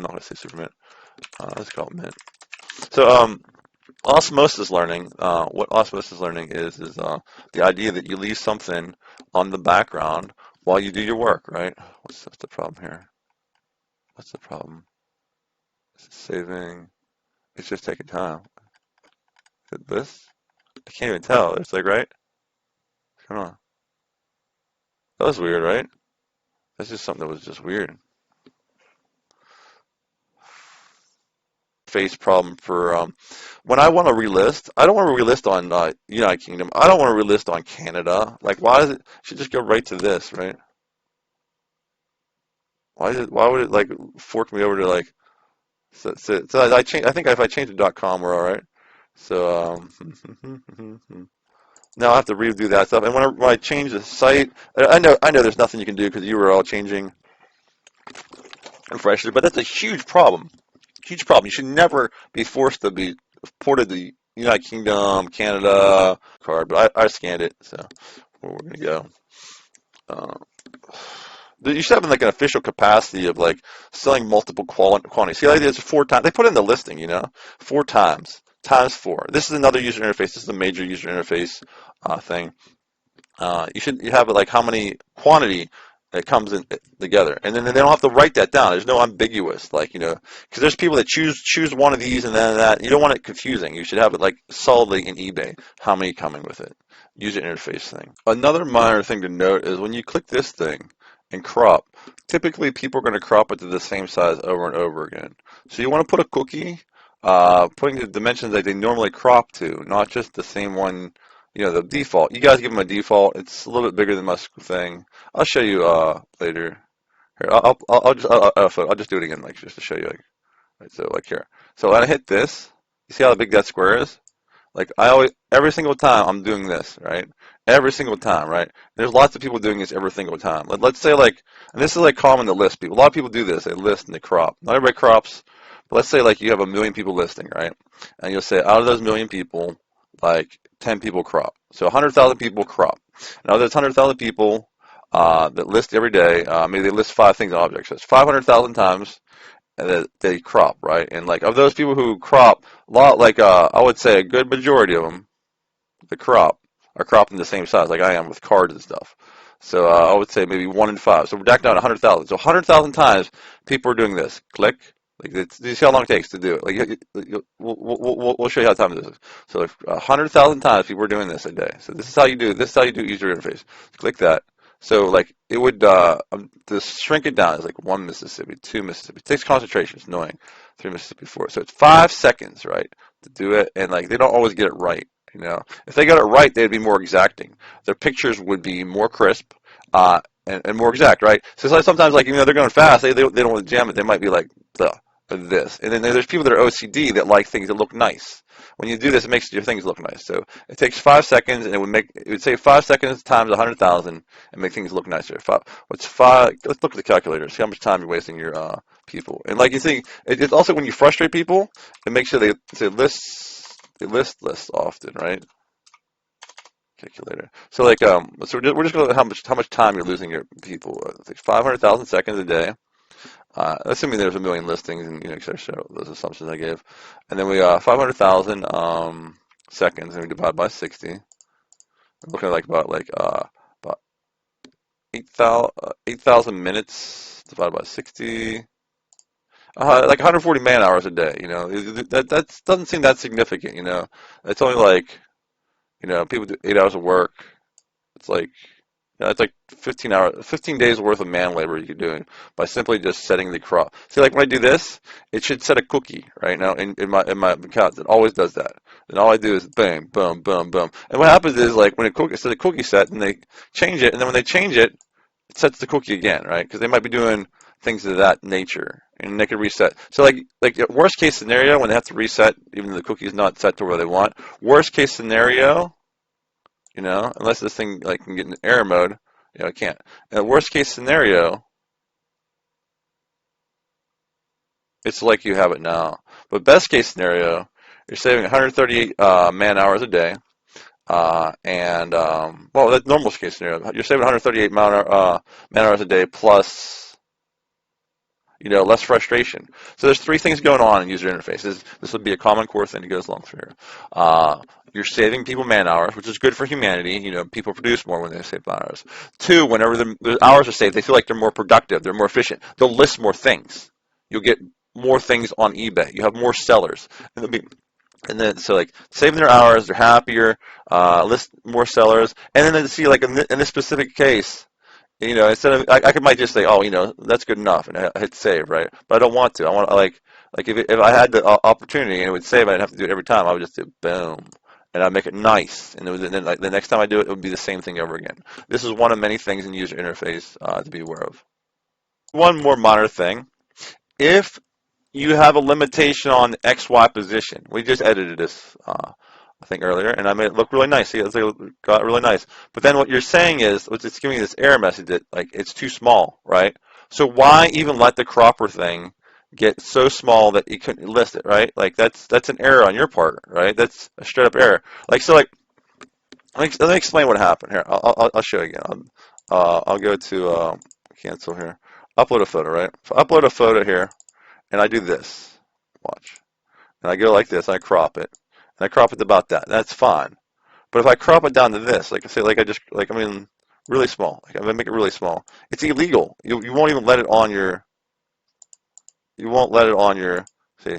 not going to say super mint. Let's call it mint. So osmosis learning, what osmosis learning is the idea that you leave something on the background while you do your work, right? What's the problem here? What's the problem? Is it saving? It's just taking time. Is it this? I can't even tell. It's like, right? Come on. That was weird, right? That's just something that was just weird. Face problem for when I want to relist. I don't want to relist on United Kingdom. I don't want to relist on Canada. Like, why does it? It should just go right to this, right? Why would it like fork me over to like? So I change. I think if I change to .com, we're all right. So now I have to redo that stuff. And when I change the site, I know there's nothing you can do because you were all changing and fresh. But that's a huge problem. Huge problem. You should never be forced to be ported to the United Kingdom, Canada card. But I scanned it, so where we're gonna go. You should have like an official capacity of like selling multiple quantities. See, like there's 4 times. They put in the listing, 4 times. Times 4. This is another user interface. This is a major user interface thing. You have like how many quantity that comes in together, and then they don't have to write that down. There's no ambiguous, because there's people that choose one of these and then that. You don't want it confusing. You should have it like solidly in eBay. How many coming with it? User interface thing. Another minor thing to note is when you click this thing and crop, typically people are going to crop it to the same size over and over again. So you want to put a cookie, putting the dimensions that they normally crop to, not just the same one. The default. You guys give them a default. It's a little bit bigger than my thing. I'll show you later. Here, I'll just do it again, like just to show you. Right, so like here. So when I hit this, you see how big that square is? Like every single time I'm doing this, right? Every single time, right? There's lots of people doing this every single time. Let's say and this is like common to list people. A lot of people do this. They list and they crop. Not everybody crops, but let's say like you have 1 million people listing, right? And you'll say out of those 1 million people, like 10 people crop. So 100,000 people crop. Now there's 100,000 people that list every day. Maybe they list 5 things on objects. So it's 500,000 times that they crop, right? And like of those people who crop, I would say a good majority of them that crop are cropping the same size, like I am with cards and stuff. So I would say maybe 1 in 5. So we're back down to 100,000. So 100,000 times people are doing this. Click. You see how long it takes to do it. We'll show you how time it is. So 100,000 times people are doing this a day. So this is how you do user interface. Click that. So it would to shrink it down is like 1 Mississippi, 2 Mississippi. It takes concentration. It's annoying. 3 Mississippi, 4. So it's 5 seconds, right, to do it. And they don't always get it right. If they got it right, they'd be more exacting. Their pictures would be more crisp and more exact, right? So it's sometimes they're going fast. They don't want to jam it. They might be like this. And then there's people that are OCD that like things that look nice. When you do this, it makes your things look nice. So it takes 5 seconds, and it would say 5 seconds times 100,000 and make things look nicer. Let's look at the calculator. See how much time you're wasting your people. And you see, it's also when you frustrate people, it makes sure they list often, right? Calculator. So so we're just going to how much time you're losing your people. It takes 500,000 seconds a day. Assuming there's 1 million listings, and etc. So those assumptions I gave, and then we 500,000 seconds, and we divide by 60. I'm looking at about 8,000 minutes divided by 60. 140 man hours a day. That doesn't seem that significant. It's only people do 8 hours of work. It's it's 15 days worth of man labor you're doing by simply just setting the crop. See, when I do this, it should set a cookie right now in my account. It always does that. And all I do is bang, boom, boom, boom. And what happens is when it's a cookie set, and they change it, and then when they change it, it sets the cookie again, right? Because they might be doing things of that nature, and they can reset. So worst case scenario, when they have to reset, even though the cookie is not set to where they want, worst case scenario, unless this thing can get in error mode, it can't. And worst case scenario, it's like you have it now. But best case scenario, you're saving 138 man hours a day, that's normal case scenario. You're saving 138 man hours a day plus. less frustration. So there's three things going on in user interfaces. This would be a common core thing that goes along through here. You're saving people man hours, which is good for humanity. People produce more when they save man hours. Two, whenever the hours are saved, they feel like they're more productive, they're more efficient. They'll list more things. You'll get more things on eBay. You have more sellers. And then, so like saving their hours, they're happier, list more sellers, and then they see like in this specific case, instead of I might just say, oh, that's good enough, and I hit save, right? But I don't want to. I want like if I had the opportunity and it would save, I didn't have to do it every time. I would just do boom, and I'd make it nice, and then like the next time I do it, it would be the same thing over again. This is one of many things in user interface to be aware of. One more minor thing: if you have a limitation on XY position. We just edited this, I think, earlier, and I made it look really nice. See, it got really nice. But then what you're saying is, it's giving you this error message that, like, it's too small, right? So why even let the cropper thing get so small that you couldn't list it, right? Like, that's an error on your part, right? That's a straight up error. Let me explain what happened here. I'll show you again. I'll go to cancel here. Upload a photo, right? So upload a photo here. And I do this, watch, and I go like this, I crop it, and I crop it about that, that's fine. But if I crop it down to this, like I say, really small, like I'm gonna make it really small, it's illegal. You won't even let it on your, you won't let it on your, see,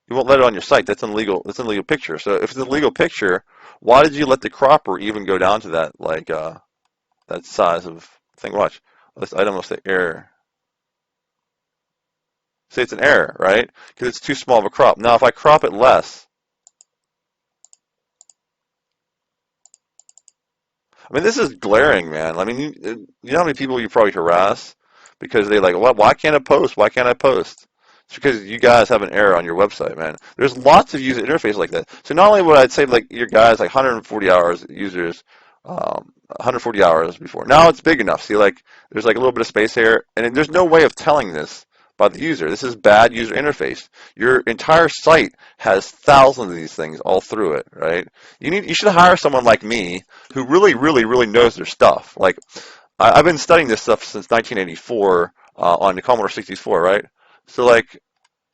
you won't let it on your site. That's an illegal picture. So if it's an illegal picture, why did you let the cropper even go down to that, like that size of thing? Watch, this item will say error. Say it's an error, right? Because it's too small of a crop. Now, if I crop it less, I mean, this is glaring, man. I mean, you know how many people you probably harass because they like, well, why can't I post? Why can't I post? It's because you guys have an error on your website, man. There's lots of user interface like that. So not only would I say like your guys like 140 hours users, 140 hours before. Now it's big enough. See, like there's like a little bit of space here, and there's no way of telling this by the user. This is bad user interface. Your entire site has thousands of these things all through it, right? You should hire someone like me who really, really, really knows their stuff. Like I've been studying this stuff since 1984 on the Commodore 64, right? So like,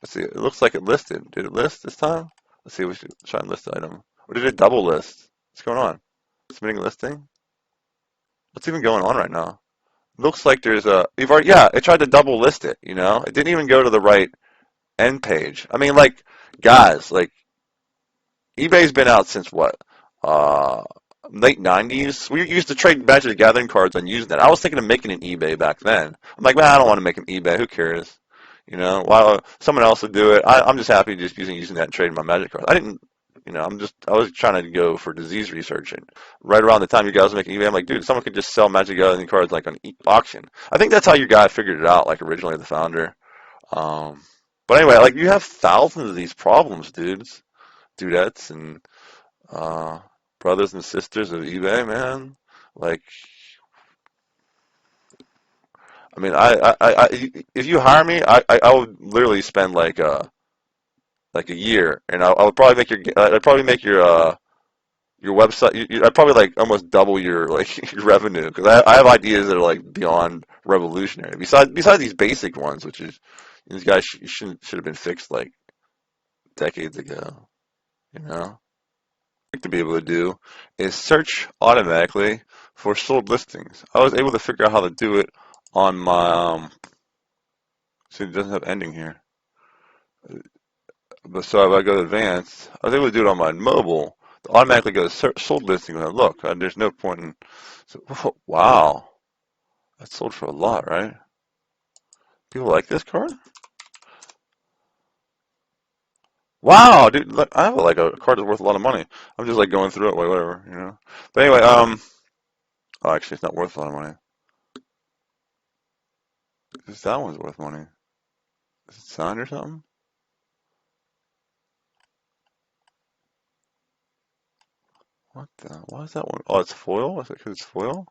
let's see, it looks like it listed. Did it list this time? Let's see, we should try and list the item. Or did it double list? What's going on? Submitting a listing? What's even going on right now? Looks like there's yeah, it tried to double list it, It didn't even go to the right end page. I mean, like, guys, like, eBay's been out since what? Uh, late 90s. We used to trade Magic the Gathering cards on Usenet. I was thinking of making an eBay back then. I'm like, man, I don't want to make an eBay. Who cares? While someone else would do it. I'm just happy just using that and trading my Magic cards. I didn't, I was trying to go for disease research. And right around the time you guys were making eBay, I'm like, dude, someone could just sell Magic the Gathering cards like on auction. I think that's how your guy figured it out, like originally the founder. Um, but anyway, like you have thousands of these problems, dudettes, and uh, brothers and sisters of eBay, man. Like, I mean, if you hire me, I would literally spend like a year, and I would probably your website. I'd probably like almost double your like your revenue because I have ideas that are like beyond revolutionary. Besides these basic ones, which is these guys should have been fixed like decades ago. You know. To be able to do is search automatically for sold listings. I was able to figure out how to do it on my so it doesn't have ending here. But so if I go to advanced, I was able to do it on my mobile. To automatically go to search sold listings and look. There's no point in. So, wow, that sold for a lot, right? People like this card. Wow, dude, look, I have like a card that's worth a lot of money. I'm just like going through it, like whatever. But anyway, oh, actually, it's not worth a lot of money. That one's worth money. Is it signed or something? What the? Why is that one? Oh, it's foil? Is it because it's foil?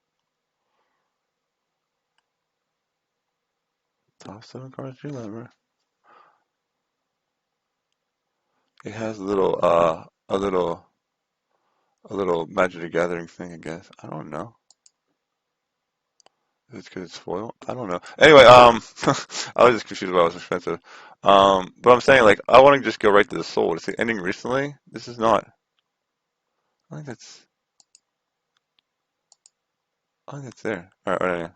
Top 7 cards you remember. It has a little Magic the Gathering thing, I guess. I don't know. It's because it's foil. I don't know. Anyway, I was just confused about it was expensive. But I'm saying like I want to just go right to the sold. Is it ending recently? This is not. I think that's. I think that's there. All right.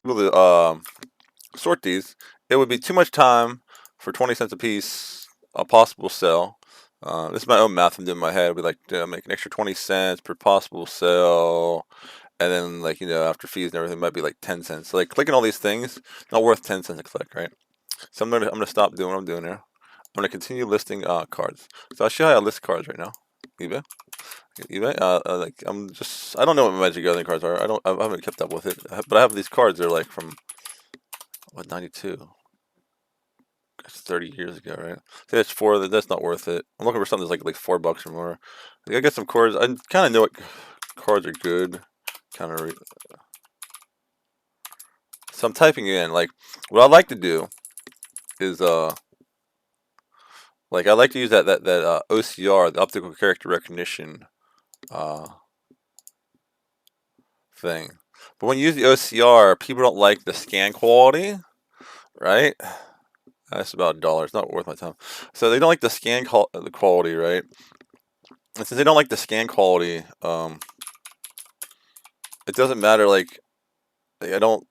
Able to sort these, it would be too much time for 20 cents a piece, a possible sell. This is my own math I'm doing in my head. We like to make an extra 20 cents per possible sell, and then like after fees and everything, it might be like 10 cents. So like clicking all these things, not worth 10 cents a click, right? So I'm gonna stop doing what I'm doing here. I'm gonna continue listing cards. So I'll show you how I list cards right now. eBay. eBay. Like I don't know what my Magic Gathering cards are. I haven't kept up with it, but I have these cards. They're like from what 92. That's 30 years ago, right? See, that's four. That's not worth it. I'm looking for something that's like $4 or more. Like, I get some cards. I kind of know what cards are good. Kind of. So I'm typing in like what I like to do is like I like to use that OCR, the optical character recognition uh thing. But when you use the OCR, people don't like the scan quality, right? That's about $1. It's not worth my time. So they don't like the the quality, right? And since they don't like the scan quality, it doesn't matter. Like I don't.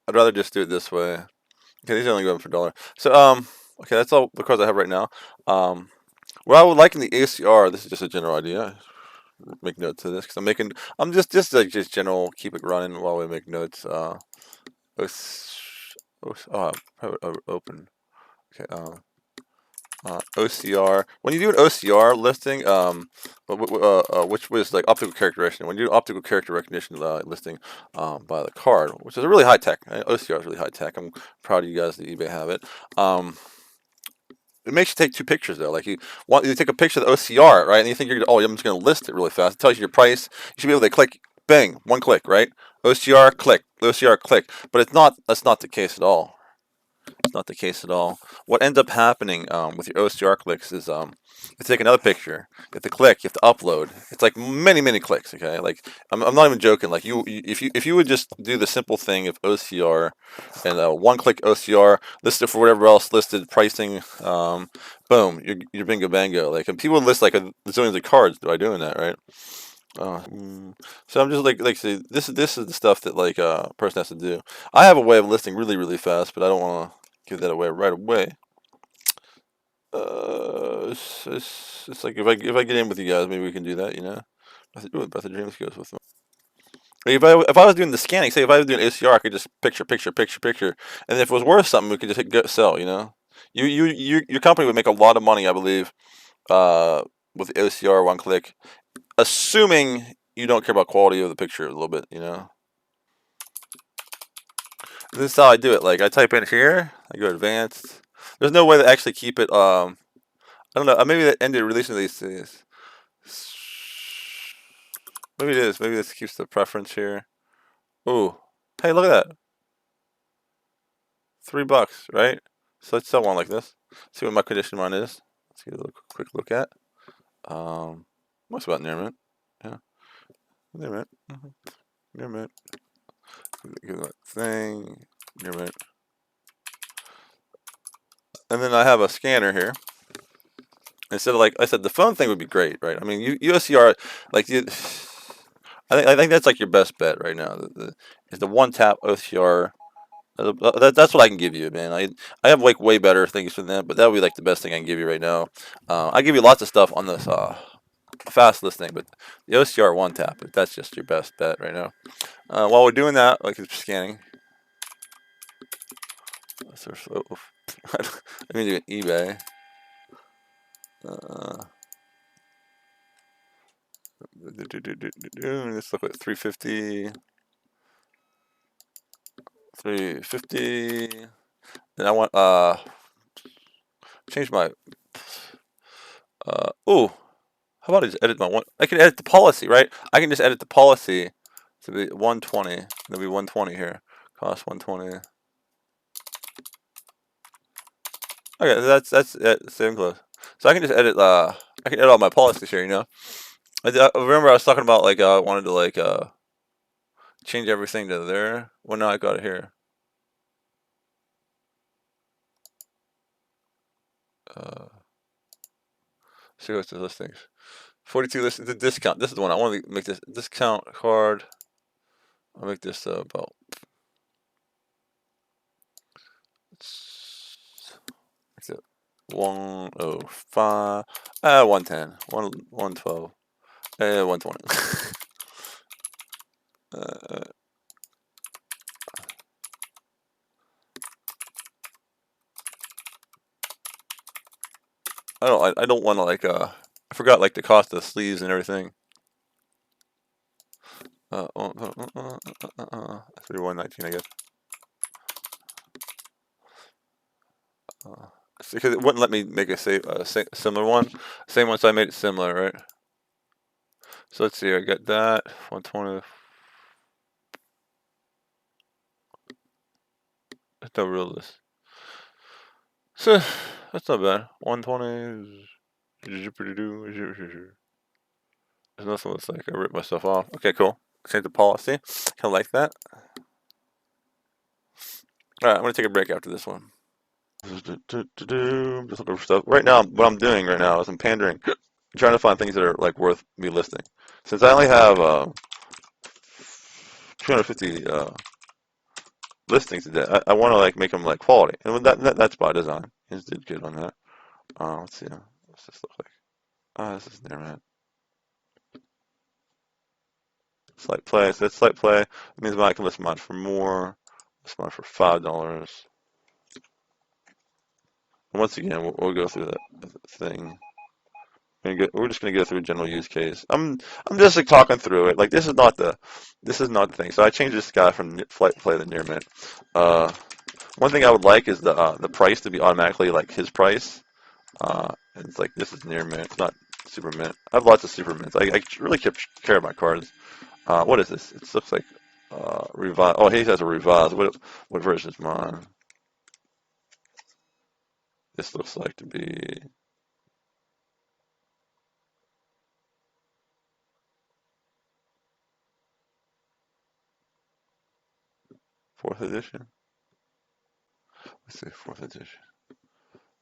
I'd rather just do it this way. Okay, these are only going for $1. So okay, that's all the cards I have right now. What I would like in the ACR, this is just a general idea. Make notes of this because I'm just like just general. Keep it running while we make notes. Open. Okay. OCR. When you do an OCR listing, which was like optical character recognition. When you do optical character recognition listing by the card, which is a really high tech. OCR is really high tech. I'm proud of you guys that eBay have it. It makes you take two pictures though. Like you take a picture of the OCR, right? And you think I'm just going to list it really fast. It tells you your price. You should be able to click, bang, one click, right? OCR, click, OCR, click. But it's not. That's not the case at all. It's not the case at all. What ends up happening with your OCR clicks is you take another picture, you have to click, you have to upload. It's like many clicks. Okay, like I'm not even joking. Like if you would just do the simple thing of OCR and one click OCR listed for whatever else listed pricing, boom, you're bingo bango. Like and people list like a zillions of cards by doing that, right? So I'm just like say this is the stuff that like a person has to do. I have a way of listing really fast, but I don't want to give that away right away. It's like if I get in with you guys, maybe we can do that. Breath of Dreams goes with them. If I was doing the scanning, say if I was doing ACR, I could just picture, and if it was worth something, we could just hit go, sell. Your company would make a lot of money, I believe, with OCR one click, assuming you don't care about quality of the picture a little bit. This is how I do it. Like I type in here, I go advanced. There's no way to actually keep it. I don't know. Maybe that ended releasing these things. Maybe it is. Maybe this keeps the preference here. Ooh, hey, look at that. $3, right? So let's sell one like this. See what my condition one is. Let's get a quick look at. What's about near mint? Yeah, near mint. Near mint. Give that thing. Near mint. And then I have a scanner here. Instead of like I said, the phone thing would be great, right? I mean, USCR, like I think that's like your best bet right now. Is the one tap OCR. That's what I can give you, man. I have like way better things than that, but that would be like the best thing I can give you right now. I give you lots of stuff on this fast listening, but the OCR one tap, that's just your best bet right now. While we're doing that, like it's scanning. I'm gonna do an eBay. Let's look at 350. 350. And I want change my how about I just edit my one? I can edit the policy, right? I can just edit the policy to be 120. There'll be 120 here. Cost 120. Okay, that's same close. So I can just edit I can edit all my policies here, I remember I was talking about like I wanted to like change everything to there. Well, now I got it here. See what's the listings. 42 listings. The discount. This is the one I want to make this discount card. I'll make this about. What's it? 105. 110. 112. 120. I don't want to like I forgot like the cost of the sleeves and everything. 3119, I guess. Because it wouldn't let me make a similar one. Same one, so I made it similar, right? So let's see. I got that 120. That's not real list. So that's not bad. 120. There's nothing that's like I ripped myself off. Okay, cool. Change the policy. Kind of like that. All right, I'm gonna take a break after this one. Just looking for stuff. Right now, what I'm doing right now is I'm pandering, trying to find things that are like worth me listing. Since I only have 250 listings today, I want to like make them like quality, and that's by design. He did good on that. Let's see. What's this look like? This is there, man. Slight play. So that's slight play. It means I can list mine for more. List mine for $5. And once again, we'll go through that thing. We're just gonna go through a general use case. I'm just like talking through it. Like this is not the thing. So I changed this guy from flight play to near mint. One thing I would like is the price to be automatically like his price. And it's like this is near mint. It's not super mint. I have lots of super mints. I really care about cards. What is this? It looks like revised. Oh, he has a revised. What version is mine? This looks like to be. Fourth edition. Let's see, fourth edition.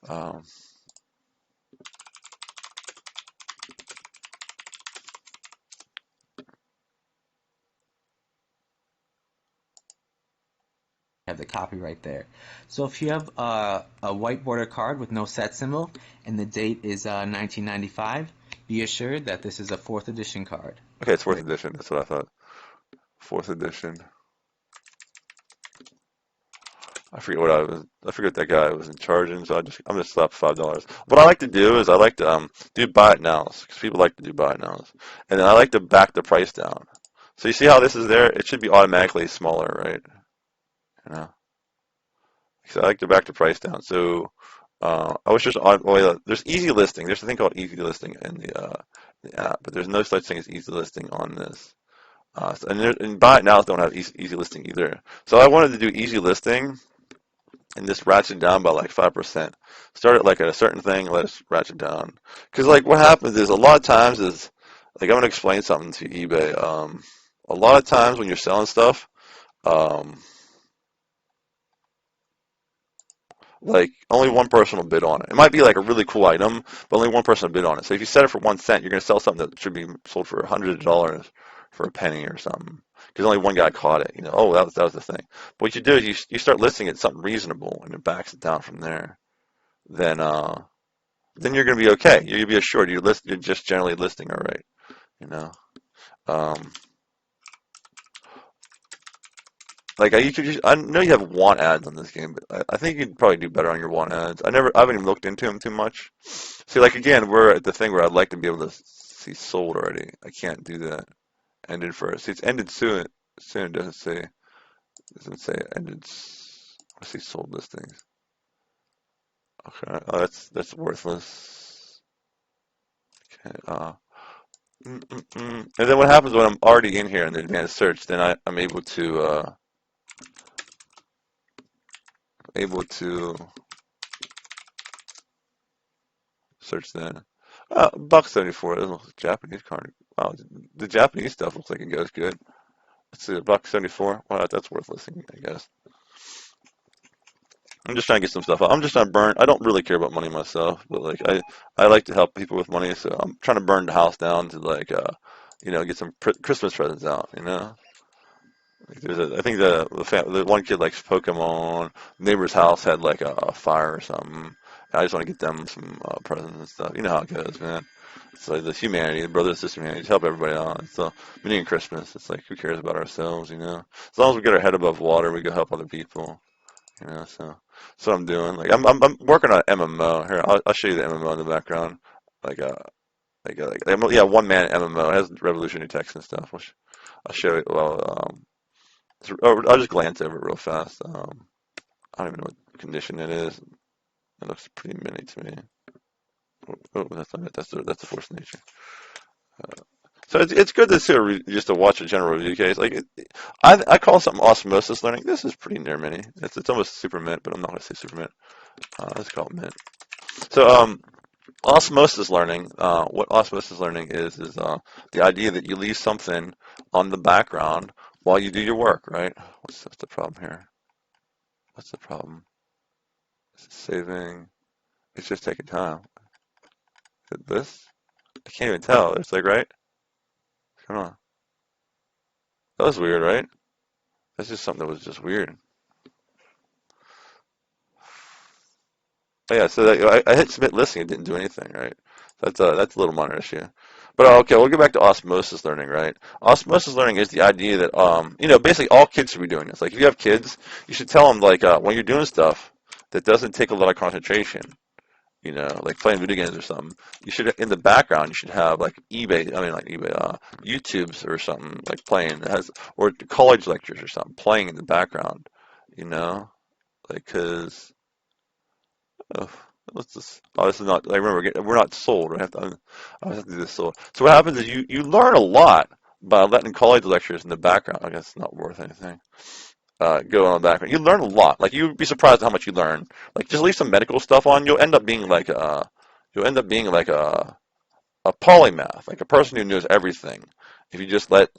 Um, have the copyright there. So if you have a white border card with no set symbol and the date is 1995, be assured that this is a 4th edition card. okay, it's fourth edition. That's what I thought. Fourth edition. I forget what I forget that guy was in charging, so I'm just slap $5. What I like to do is I like to do buy it nows because people like to do buy it nows, and then I like to back the price down. So you see how this is there? It should be automatically smaller, right? You know. So I like to back the price down. So I was just on. Well, there's easy listing. There's a thing called easy listing in the app, but there's no such thing as easy listing on this. And buy it nows don't have easy listing either. So I wanted to do easy listing and just ratchet down by like 5%. Start it like at a certain thing, let us ratchet down. Because like what happens is a lot of times is like I'm gonna explain something to eBay. A lot of times when you're selling stuff, um, like only one person will bid on it. It might be like a really cool item, but only one person will bid on it. So if you set it for 1 cent, you're gonna sell something that should be sold for $100 for a penny or something. Because only one guy caught it. You know, oh that was the thing. But what you do is you start listing it something reasonable, and it backs it down from there. Then then you're going to be okay. You're going to be assured you're just generally listing all right, you know. Um, like I know you have want ads on this game, but I think you'd probably do better on your want ads. I haven't even looked into them too much. See, like again, we're at the thing where I'd like to be able to see sold already. I can't do that. Ended first. See, it's ended soon. Soon it doesn't say. Doesn't say ended. I see sold listings. Okay. Oh, that's worthless. Okay. And then what happens when I'm already in here in the advanced search? Then I'm able to search then. $1.74. This looks like Japanese card. Wow, the Japanese stuff looks like it goes good. Let's see, $1.74. Well, that's worth listening, I guess. I'm just trying to get some stuff out. I'm just trying to burn. I don't really care about money myself, but like I like to help people with money, so I'm trying to burn the house down to like get some Christmas presents out. Like I think the one kid likes Pokemon. Neighbor's house had like a fire or something. I just want to get them some presents and stuff. You know how it goes, man. It's like the humanity, the brother and sister humanity, to help everybody out. So, beginning of Christmas, it's like who cares about ourselves? As long as we get our head above water, we go help other people. So that's what I'm doing. Like I'm working on MMO. Here, I'll show you the MMO in the background. Like yeah, one man MMO. It has revolutionary text and stuff. I'll show it. Well, I'll just glance over it real fast. I don't even know what condition it is. It looks pretty mini to me. Oh, that's not it. That's the force of nature. So it's good to see just to watch a general review case. Like I call something osmosis learning. This is pretty near mini. It's almost super mint, but I'm not going to say super mint. Let's call it mint. So osmosis learning. What osmosis learning is the idea that you leave something on the background while you do your work. Right? What's the problem here? What's the problem? Is it saving? It's just taking time. Is it this? I can't even tell. It's like right. Come on. That was weird, right? That's just something that was just weird. Oh, yeah, so I hit submit listing, it didn't do anything, right? That's a little minor issue. But okay, we'll get back to osmosis learning, right? Osmosis learning is the idea that basically all kids should be doing this. Like if you have kids, you should tell them like when you're doing stuff that doesn't take a lot of concentration, like playing video games or something. You should in the background you should have like YouTube's or something like playing that has or college lectures or something playing in the background, you know, like because. Oh, what's this? Oh, this is not. I remember we're not sold. I have to do this sold. So what happens is you learn a lot by letting college lectures in the background. I guess it's not worth anything. Go on the background. You learn a lot. Like you'd be surprised at how much you learn. Like just leave some medical stuff on. You'll end up being like a polymath, like a person who knows everything. If you just let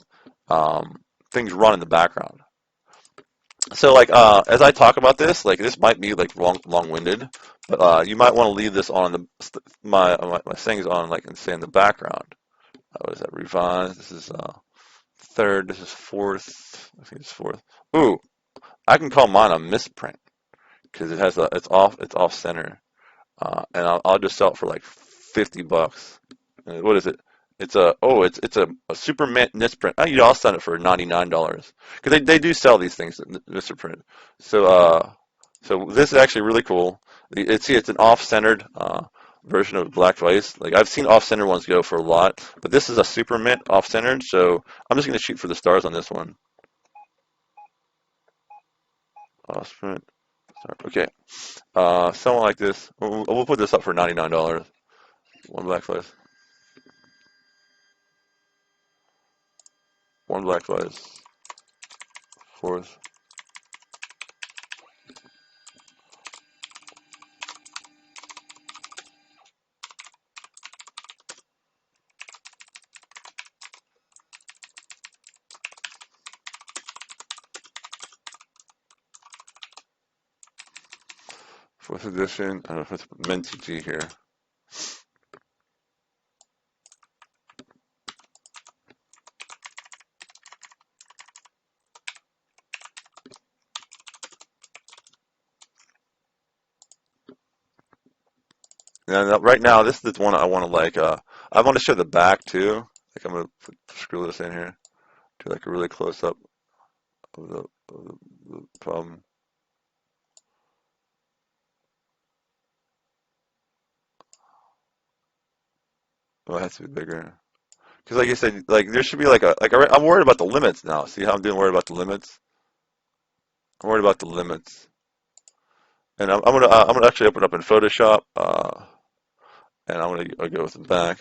things run in the background. So like as I talk about this, like this might be like long-winded, but you might want to leave this on my things on like and say in the background. What is that? Revise. This is third. This is fourth. I think it's fourth. Ooh, I can call mine a misprint because it's off center, and I'll just sell it for like $50. What is it? It's a Superman misprint. Oh, I'll sell it for $99 because they do sell these things at misprint. So so this is actually really cool. It's an off-centered version of black vice. Like I've seen off-centered ones go for a lot, but this is a super mint off-centered. So I'm just gonna shoot for the stars on this one. Off-print. Okay. Something like this. We'll put this up for $99. One black vice. One black vice. Fourth. Fourth edition. I don't know if it's Minty G here. And right now, this is the one I want to like. I want to show the back too. Like I'm gonna screw this in here to like a really close up of the problem. Oh, it has to be bigger. Because like you said, like there should be I'm worried about the limits now. See how I'm doing worried about the limits? I'm worried about the limits. And I'm gonna actually open up in Photoshop, and I'll go with the back,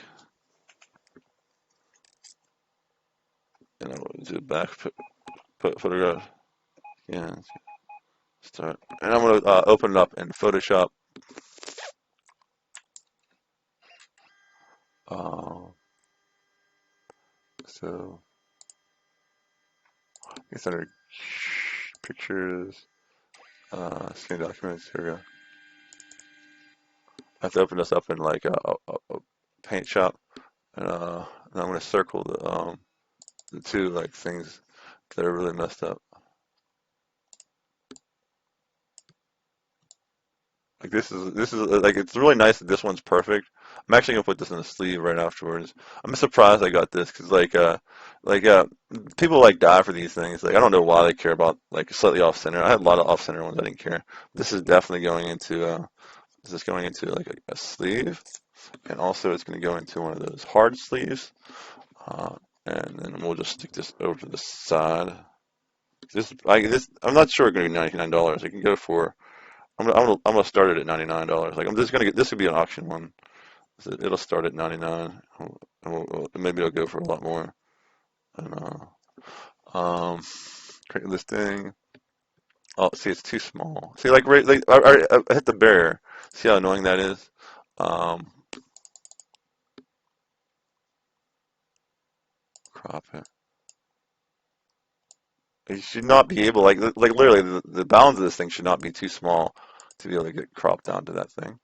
and I'm gonna do the back put photograph. Yeah, start, and I'm gonna open it up in Photoshop. Uh, so It's under pictures, scan documents. Here we go. I have to open this up in like a paint shop, and I'm going to circle the two like things that are really messed up. Like this is like it's really nice that this one's perfect. I'm actually gonna put this in the sleeve right afterwards. I'm surprised I got this because like people like die for these things. Like I don't know why they care about like slightly off center. I had a lot of off center ones I didn't care. This is definitely going into this is going into like a sleeve, and also it's gonna go into one of those hard sleeves. Uh, and then we'll just stick this over to the side. This I'm not sure it's gonna be $99. It can go for I'm gonna start it at $99. Like I'm just gonna get this would be an auction one. So it'll start at 99. Maybe it'll go for a lot more. And create this thing. Oh, see, it's too small. See, like I hit the barrier. See how annoying that is. Um, crop it. You should not be able like literally the bounds of this thing should not be too small to be able to get cropped down to that thing.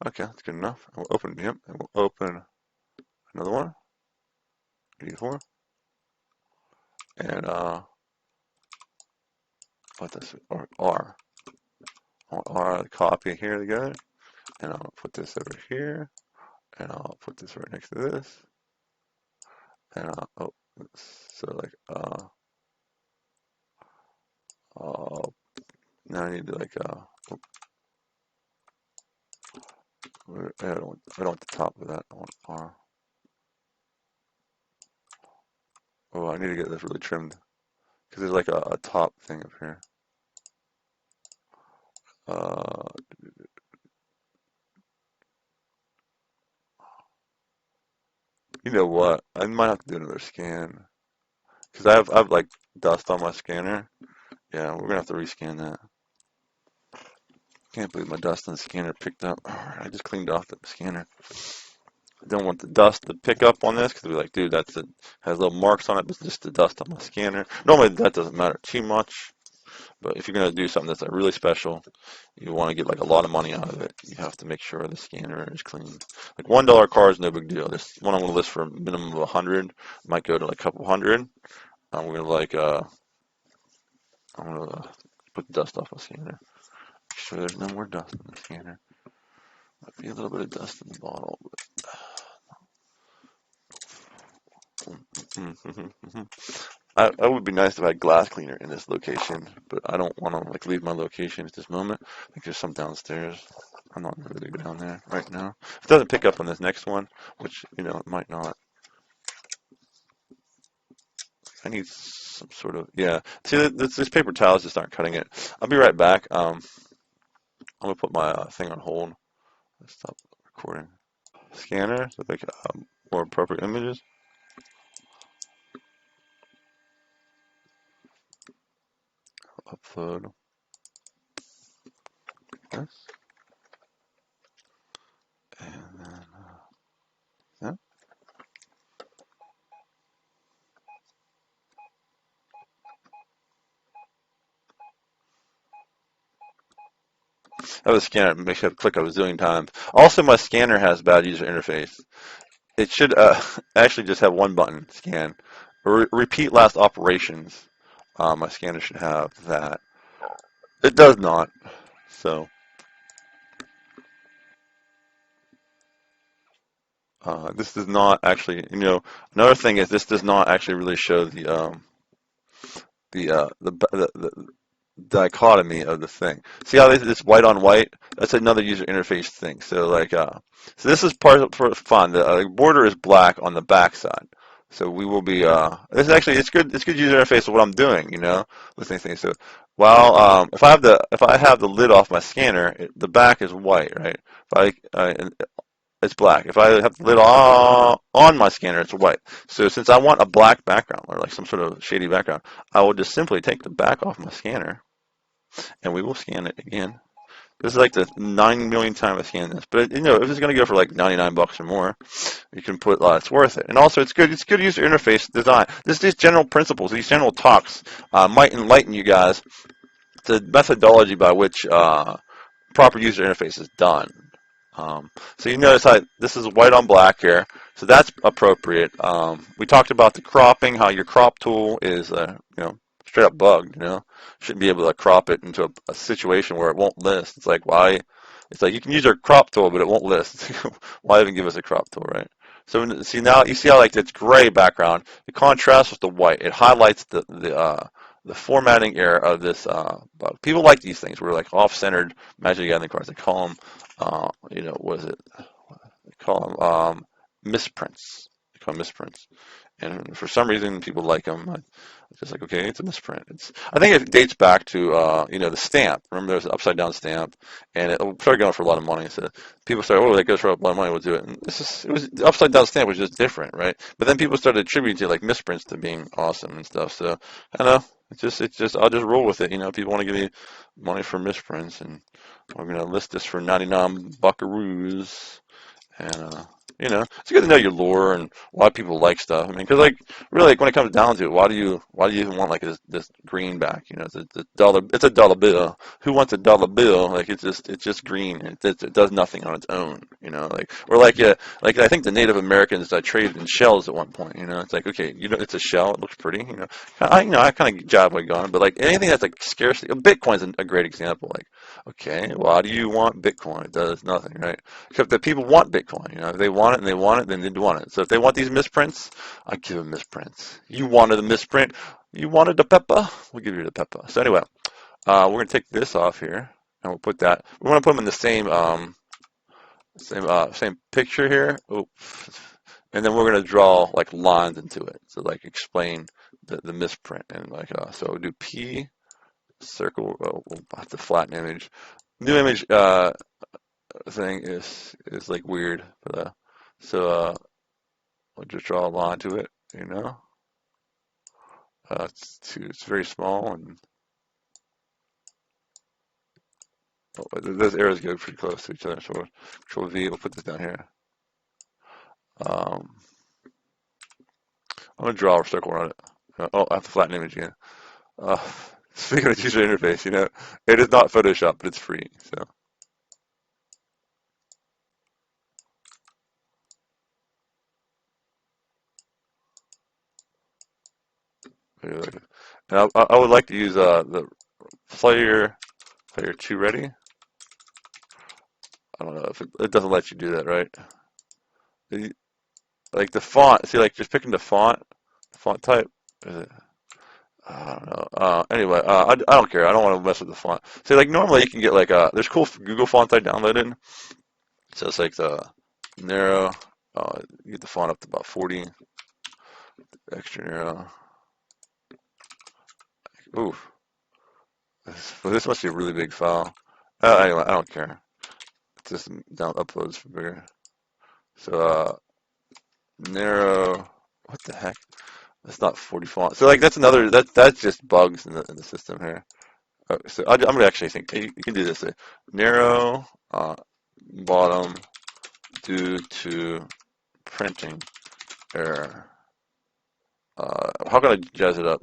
Okay, that's good enough. And we'll open him, and we'll open another one. 84. And what this or R. I'll R copy here together, and I'll put this over here, and I'll put this right next to this, and oh, so like uh, now I need to like I don't want the top of that. I want R. Oh, I need to get this really trimmed because there's like a top thing up here. Uh, you know what? I might have to do another scan because I have like dust on my scanner. Yeah, we're gonna have to rescan that. Can't believe my dust on the scanner picked up. I just cleaned off the scanner. I don't want the dust to pick up on this because they're like, dude, has little marks on it, but it's just the dust on my scanner. Normally that doesn't matter too much, but if you're gonna do something that's like really special, you want to get like a lot of money out of it. You have to make sure the scanner is clean. Like $1 car is no big deal. This one I'm gonna list for a minimum of 100, might go to like a couple hundred. We're gonna I'm gonna put the dust off my scanner. Make sure there's no more dust in the scanner. Might be a little bit of dust in the bottle, but I would be nice if I had glass cleaner in this location, but I don't want to like leave my location at this moment. I think there's some downstairs. I'm not really gonna go down there right now. If it doesn't pick up on this next one, which it might not. I need some sort of yeah. See, this paper towels just aren't cutting it. I'll be right back. I'm gonna put my thing on hold. Stop recording. Scanner, so like more appropriate images. Upload this, and then that. That was a scanner. Make sure I click I was doing time. Also, my scanner has bad user interface. It should actually just have one button, scan. Repeat last operations. My scanner should have that. It does not. So this does not actually, another thing is this does not actually really show the dichotomy of the thing. See how this white on white? That's another user interface thing. So like, so this is part of for fun. The border is black on the back side. So we will be. This is actually it's good user interface of what I'm doing. With anything. So while if I have the lid off my scanner, the back is white, right? If it's black. If I have the lid on my scanner, it's white. So since I want a black background or like some sort of shady background, I will just simply take the back off my scanner and we will scan it again. This is like the 9 million time I've seen this. But you know, if it's going to go for like $99 or more, you can put it's worth it. And also, it's good. It's good user interface design. These general principles, these general talks, might enlighten you guys the methodology by which proper user interface is done. So you notice how this is white on black here, so that's appropriate. We talked about the cropping, how your crop tool is, straight up bugged. Shouldn't be able to crop it into a situation where it won't list. It's like why? It's like you can use your crop tool, but it won't list. Why even give us a crop tool, right? So see now you see how like it's gray background. It contrasts with the white. It highlights the formatting error of this bug. People like these things where like off-centered Magic the Gathering cards. They call them what is it? They call them misprints. They call them misprints. And for some reason, people like them. It's just like, okay, it's a misprint. I think it dates back to, the stamp. Remember, there's an upside down stamp, and it started going for a lot of money. So people started, that goes for a lot of money. We'll do it. And the upside down stamp was just different, right? But then people started attributing to like misprints to being awesome and stuff. So I don't know. I'll just roll with it. People want to give me money for misprints, and we're gonna list this for 99 buckaroos. And it's good to know your lore and why people like stuff. I mean, because like really, like when it comes down to it, why do you even want like this greenback? It's a dollar bill. Who wants a dollar bill? Like it's just green. It does nothing on its own. Like I think the Native Americans traded in shells at one point. It's like okay, it's a shell. It looks pretty. I kind of jive like on, but like anything that's like scarcity. Bitcoin's a great example. Like okay, why do you want Bitcoin? It does nothing, right? Except that people want Bitcoin. If they want it and they want it, then they want it. So if they want these misprints, I give them misprints. You wanted a misprint. You wanted the pepper. We'll give you the pepper. So anyway, we're gonna take this off here, and we'll put that. We want to put them in the same picture here. Oops. And then we're gonna draw like lines into it. So like explain the misprint and like so we'll do P circle. We'll have to flatten image. New image. Thing is like weird, but so I'll just draw a line to it. It's very small, and those arrows go pretty close to each other. So Control V. We'll put this down here. I'm gonna draw a circle around it. I have to flatten image again. Speaking of user interface, it is not Photoshop, but it's free. So. And I would like to use the player 2 ready. I don't know if it doesn't let you do that, right? Like the font, see, like just picking the font type. I don't know. Anyway, I don't care. I don't want to mess with the font. See, like normally you can get like there's cool Google fonts I downloaded. So it's like the narrow. You get the font up to about 40. Extra narrow. Ooh, this must be a really big file. Anyway, I don't care. It's just down uploads for bigger. So narrow. What the heck? That's not 40 font. So like that's another that's just bugs in the system here. So I'm gonna actually think you can do this. Narrow bottom due to printing error. How can I jazz it up?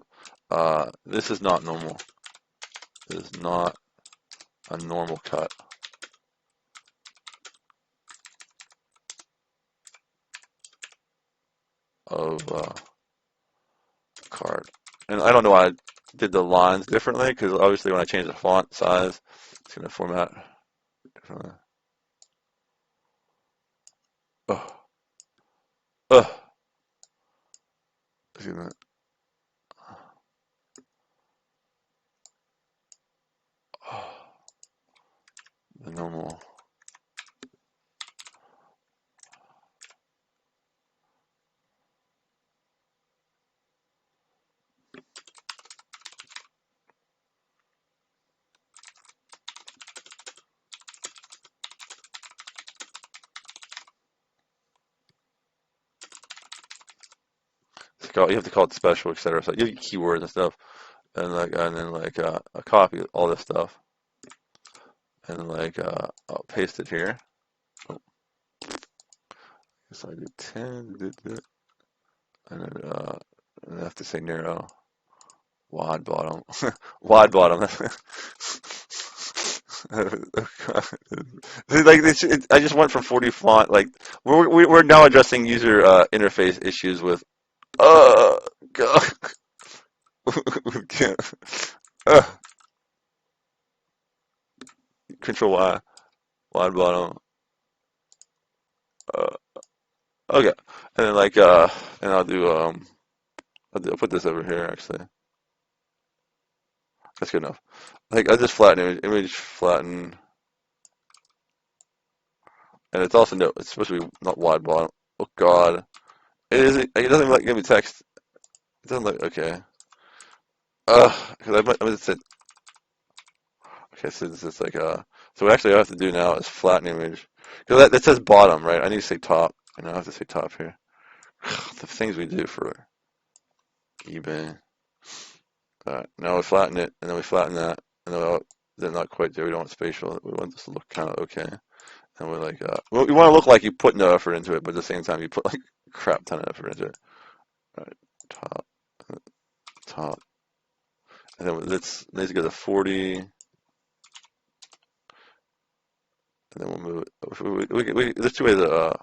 This is not normal. This is not a normal cut of card. And I don't know why I did the lines differently, because obviously when I change the font size, it's going to format differently. Oh, oh, excuse me. Oh, the normal. You have to call it special, etc. So you have keywords and stuff, and then a copy all this stuff, and like I'll paste it here. Oh, so I do 10, and then I have to say narrow, wide bottom, wide bottom. Like I just went from 40 font. Like we're now addressing user interface issues with uh God. uh, Control Y, wide bottom. Uh, okay, and then like and I'll put this over here actually. That's good enough. Like I just flatten image flatten, and it's also no. It's supposed to be not wide bottom. Oh God, it isn't. It doesn't like give me text. It doesn't look okay. Because I said okay. So this is like So what actually I have to do now is flatten image because that says bottom, right? I need to say top, and I have to say top here. The things we do for eBay. Now we flatten it, and then we flatten that, and then not quite there. We don't want spatial. We want this to look kind of okay. And we're like, well, you want to look like you put no effort into it, but at the same time you put like a crap ton of effort into it. All right, top, top, and then let's go to 40, and then we'll move it. There's two ways to.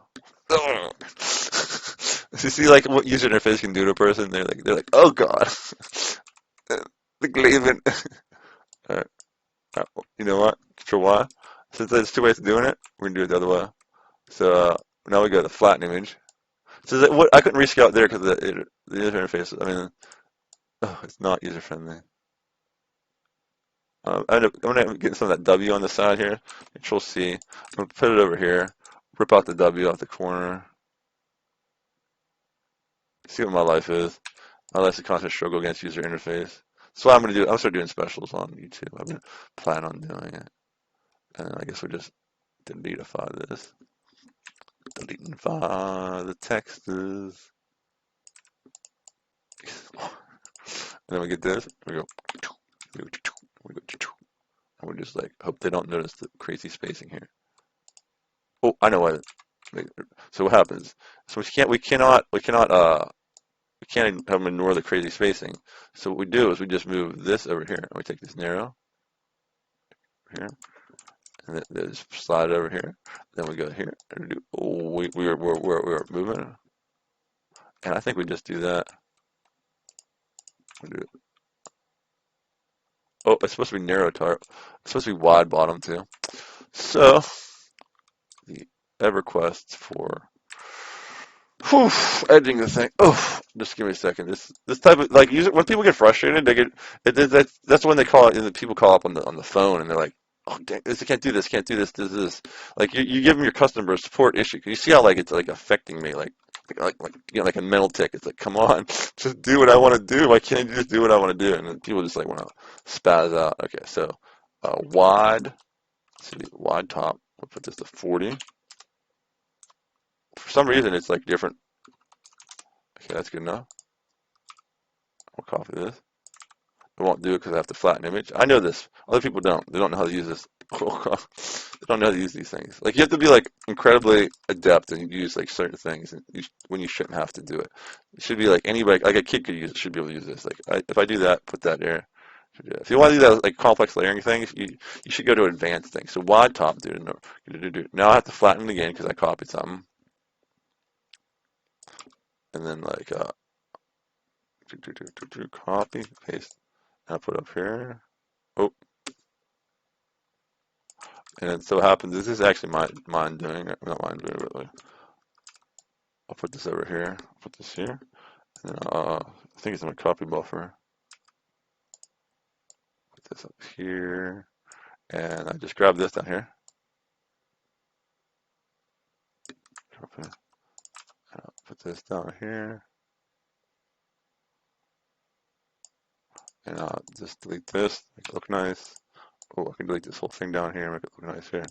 You see, like what user interface can do to a person. They're like, oh God, the Glaven. All right, you know what? Control Y. Since there's two ways of doing it, we're gonna do it the other way. So now we go to flatten image. So what I couldn't rescale it there because the user interface. I mean, oh, it's not user friendly. I'm gonna get some of that W on the side here. Control C. I'm gonna put it over here. Rip out the W off the corner. See what my life is. My life's a constant struggle against user interface. So what I'm gonna do. I'm gonna start doing specials on YouTube. I'm gonna plan on doing it. And I guess we just deleteify this. Deleteify the texts. And then we get this. We go. We go. And we just like hope they don't notice the crazy spacing here. Oh, I know why. So what happens? So we can't have them ignore the crazy spacing. So what we do is we just move this over here, and we take this narrow here, and then just slide it over here. Then we go here, and we do. Oh, we're moving, and I think we just do that. We do, oh, it's supposed to be narrow top. It's supposed to be wide bottom too. So the EverQuest for whew, editing the thing. Oh, just give me a second. This type of like user when people get frustrated, they get that's when they call it. And people call up on the phone and they're like, "Oh, dang, I can't do this, can't do this, this." Like you give them your customer support issue. You see how like it's like affecting me, like you know, like a mental tick. It's like, come on, just do what I want to do. Why can't you just do what I want to do? And then people just like want to spaz out. Okay, so wide, wide top. We'll put this to 40. For some reason, it's like different. Okay, that's good enough. We'll copy this. I won't do it because I have to flatten image. I know this. Other people don't. They don't know how to use this. They don't know how to use these things. Like you have to be like incredibly adept and use like certain things when you shouldn't have to do it. It should be like anybody, like a kid could use it. Should be able to use this. Like if I do that, put that there. If you want to do that like complex layering things, you should go to advanced things. So wide top, dude. No, now I have to flatten it again because I copied something, and then like copy paste. And I put up here. Oh, and it so happens this is actually mine doing it. Not mine doing it, but like, I'll put this over here. I'll put this here. And then I think it's in my copy buffer. Put this up here. And I just grab this down here. And I'll put this down here. And I'll just delete this, make it look nice. Oh, I can delete this whole thing down here, make it look nice here.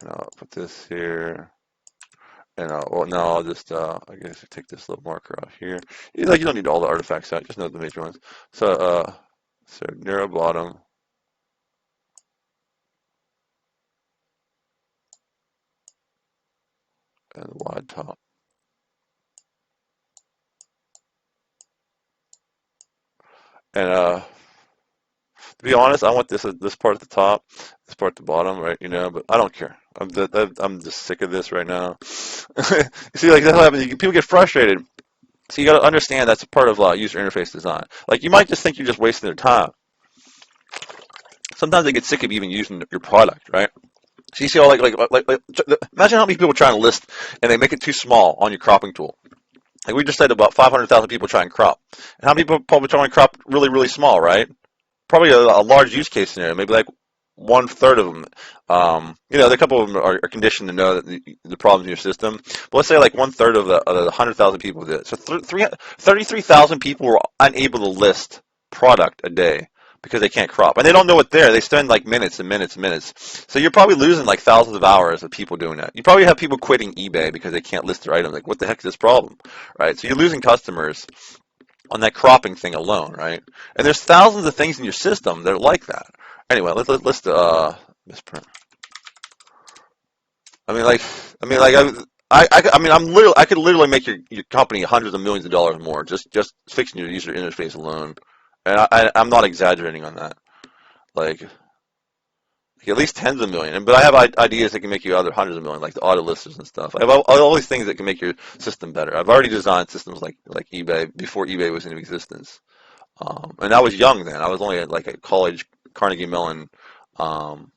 And I'll put this here. And well, now I'll just, I guess take this little marker out here. Like you don't need all the artifacts out, just know the major ones. So narrow bottom. and wide top. And to be honest, I want this part at the top, this part at the bottom, right? You know, but I don't care. I'm just sick of this right now. You see, like that's what happens. People get frustrated. So you got to understand that's a part of user interface design. Like you might just think you're just wasting their time. Sometimes they get sick of even using your product, right? So you see all imagine how many people try and list and they make it too small on your cropping tool. Like we just said, about 500,000 people try and crop. And how many people probably try and crop really, really small, right? Probably a large use case scenario, maybe like one third of them. You know, a couple of them are conditioned to know that the problems in your system. But let's say like one third of the 100,000 people did it. So 33,000 people were unable to list product a day because they can't crop. And they don't know what they're. They spend like minutes and minutes and minutes. So you're probably losing like thousands of hours of people doing that. You probably have people quitting eBay because they can't list their items. Like, what the heck is this problem? Right? So you're losing customers on that cropping thing alone, right? And there's thousands of things in your system that are like that. Anyway, let's misprint. I mean, like, I mean, like, I mean, I could literally make your company hundreds of millions of dollars more just fixing your user interface alone, and I'm not exaggerating on that. Like at least tens of million. But I have ideas that can make you other hundreds of million, like the auto listers and stuff. I have all these things that can make your system better. I've already designed systems like eBay before eBay was in existence. And I was young then. I was only at like a college Carnegie Mellon um,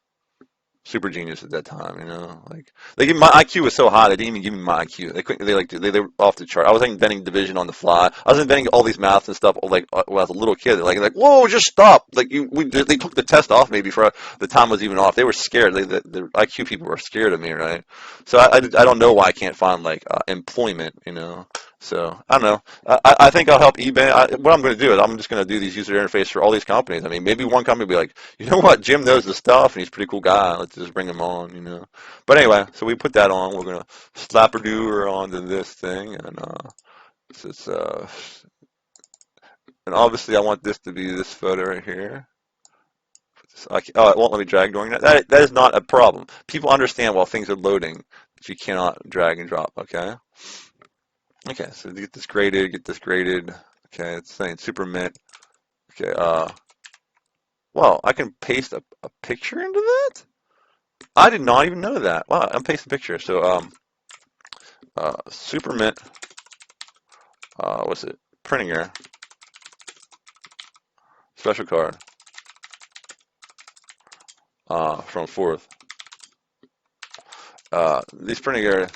super genius at that time, you know. Like they give my IQ was so high they didn't even give me my IQ. They couldn't. They were off the chart. I was like inventing division on the fly. I was inventing all these maths and stuff like when I was a little kid. Like whoa, just stop! Like they took the test off me before the time was even off. They were scared. The IQ people were scared of me, right? So I don't know why I can't find like employment, you know. So I don't know. I think I'll help eBay. What I'm going to do is I'm just going to do these user interface for all these companies. I mean, maybe one company will be like, you know what, Jim knows the stuff and he's a pretty cool guy. Let's just bring him on, you know. But anyway, so we put that on. We're going to slap a doer onto this thing, and it's and obviously I want this to be this photo right here. Oh, it won't let me drag during that. That is not a problem. People understand while things are loading that you cannot drag and drop. Okay. Okay, so get this graded, Okay, it's saying super mint. Okay, well, I can paste a picture into that? I did not even know that. Wow, I'm pasting a picture. So, super mint, what's it? Printing error, special card, from fourth. These printing error,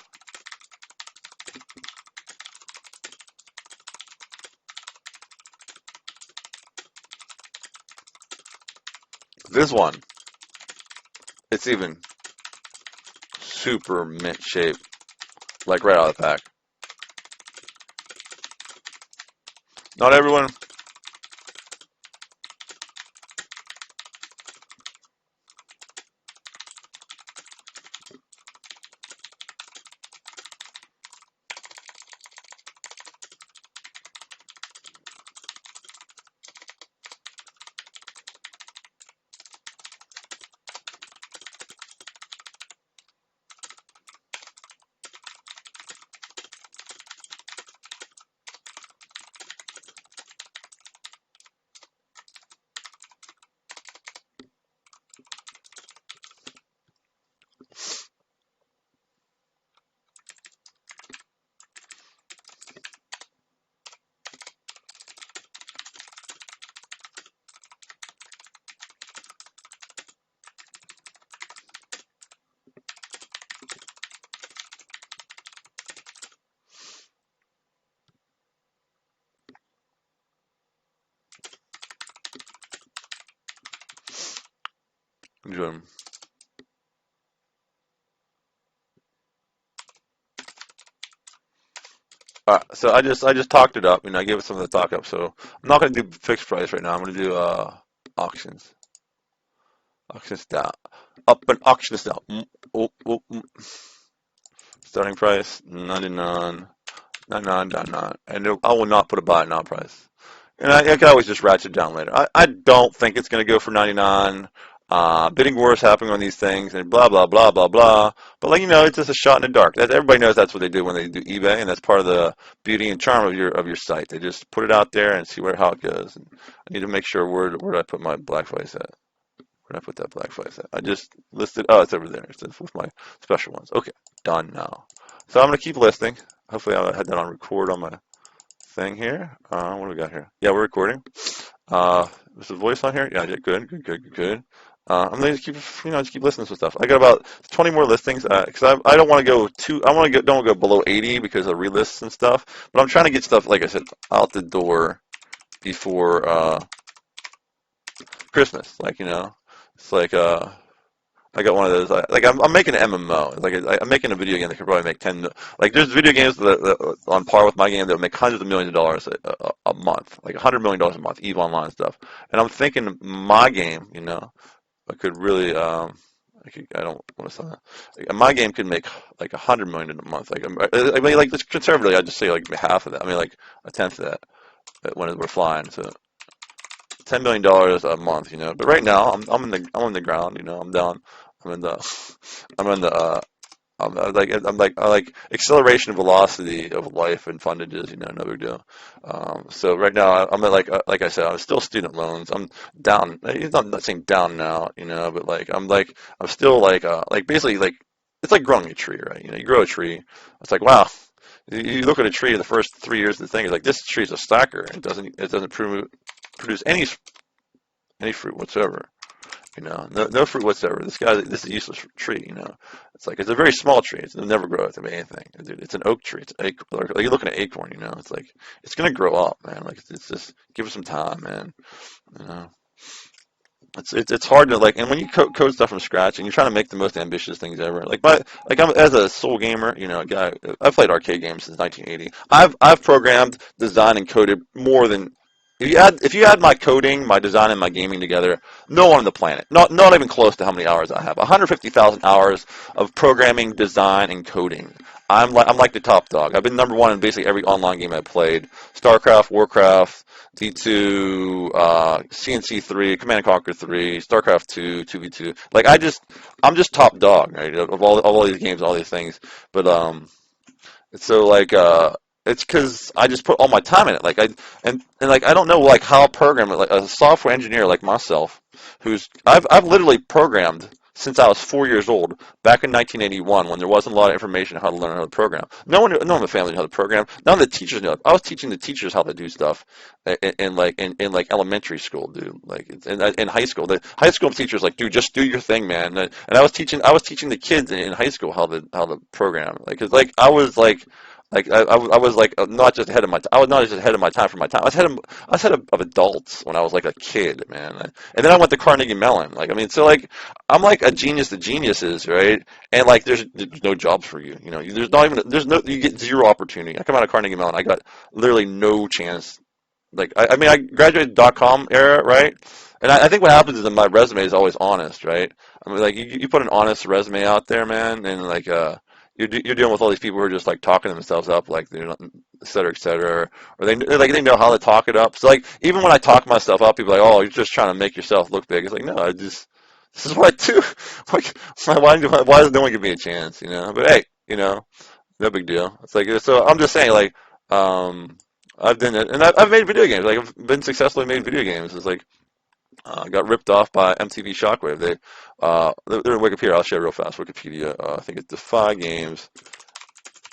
this one, it's even super mint shape, like right out of the pack. Not everyone. Enjoy. So I just talked it up, and I gave it some of the talk up. So I'm not going to do fixed price right now. I'm going to do auctions. Auctions down. Up and auctions down. Starting price 99, 99. And I will not put a buy now price. And I can always just ratchet down later. I don't think it's going to go for 99. bidding wars happening on these things, and blah blah blah blah blah. But like it's just a shot in the dark. Everybody knows that's what they do when they do eBay, and that's part of the beauty and charm of your site. They just put it out there and see how it goes. And I need to make sure where did I put my black flies at? Where did I put that black flies at? I just listed. Oh, it's over there. It's with my special ones. Okay, done now. So I'm gonna keep listing. Hopefully I had that on record on my thing here. What do we got here? Yeah, we're recording. Is the voice on here? Yeah, good. I'm gonna just keep, just keep listening to stuff. I got about 20 more listings because I don't want to go don't go below 80 because of relists and stuff. But I'm trying to get stuff, like I said, out the door before Christmas. Like it's like I got one of those. Like I'm making an MMO. Like I'm making a video game that could probably make 10. Like there's video games that on par with my game that would make hundreds of millions of dollars a month, like $100 million a month, EVE Online stuff. And I'm thinking my game, I could really. I don't want to say that. Like, my game could make like $100 million a month. Like I mean, like just conservatively, I'd just say like half of that. I mean, like a tenth of that when we're flying. So $10 million a month, But right now, I'm in the ground, I'm down. I'm in the I'm in the I like acceleration velocity of life and fundages, no big deal. So right now I'm at like I said, I'm still student loans. I'm down. I'm not saying down now, but I'm still basically like it's like growing a tree, right? You grow a tree. It's like wow. You look at a tree the first 3 years of the thing. It's like this tree is a stacker. It doesn't produce any fruit whatsoever. No fruit whatsoever. This is a useless tree. It's like it's a very small tree. It'll never grow to be anything. It's an oak tree. It's like you're looking at acorn. It's like it's gonna grow up, man. Like it's just give it some time, man. You know. It's hard to and when you code stuff from scratch and you're trying to make the most ambitious things ever. I'm as a soul gamer, a guy. I've played arcade games since 1980. I've programmed, designed, and coded more than if you add my coding, my design, and my gaming together, no one on the planet, not even close to how many hours I have. 150,000 hours of programming, design, and coding. I'm like the top dog. I've been number one in basically every online game I've played: StarCraft, Warcraft, D2, CNC3, Command and Conquer 3, StarCraft 2, 2v2. I'm just top dog, right? Of all these games, all these things. But so it's because I just put all my time in it. I don't know how to program it. Like a software engineer like myself, I've literally programmed since I was 4 years old, back in 1981, when there wasn't a lot of information on how to learn how to program. No one in the family knew how to program. None of the teachers knew. I was teaching the teachers how to do stuff in elementary school, dude. In high school, the high school teachers dude, just do your thing, man. And I was teaching the kids in high school how to program. I was I was not just ahead of my time. I was not just ahead of my time for my time. I was ahead of adults when I was like a kid, man. And then I went to Carnegie Mellon. I'm like a genius to geniuses, right? And there's no jobs for you. You get zero opportunity. I come out of Carnegie Mellon. I got literally no chance. I graduated .com era, right? And I think what happens is that my resume is always honest, right? I mean, you put an honest resume out there, man, and you're dealing with all these people who are just talking themselves up, et cetera, or they know how to talk it up. So even when I talk myself up, people are like, oh, you're just trying to make yourself look big. It's like, no, this is what I do. Why does no one give me a chance? But hey, no big deal. It's so I'm just saying I've done it, and I've made video games. I've been successfully made video games. It's got ripped off by MTV Shockwave. They're in Wikipedia. I'll share real fast. Wikipedia. I think it's Defy Games.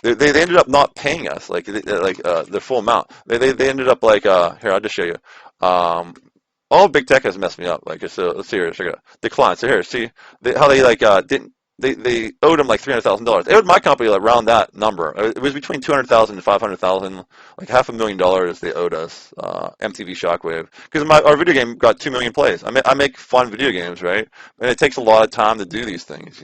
They ended up not paying us the full amount. They ended up here. I'll just show you. All big tech has messed me up. So let's see here. Check it out. Decline. So here, see how they didn't. They owed them $300,000. They owed my company around that number. It was between 200,000 and 500,000, $500,000 they owed us. MTV Shockwave, because our video game got 2 million plays. I make fun video games, right? And it takes a lot of time to do these things,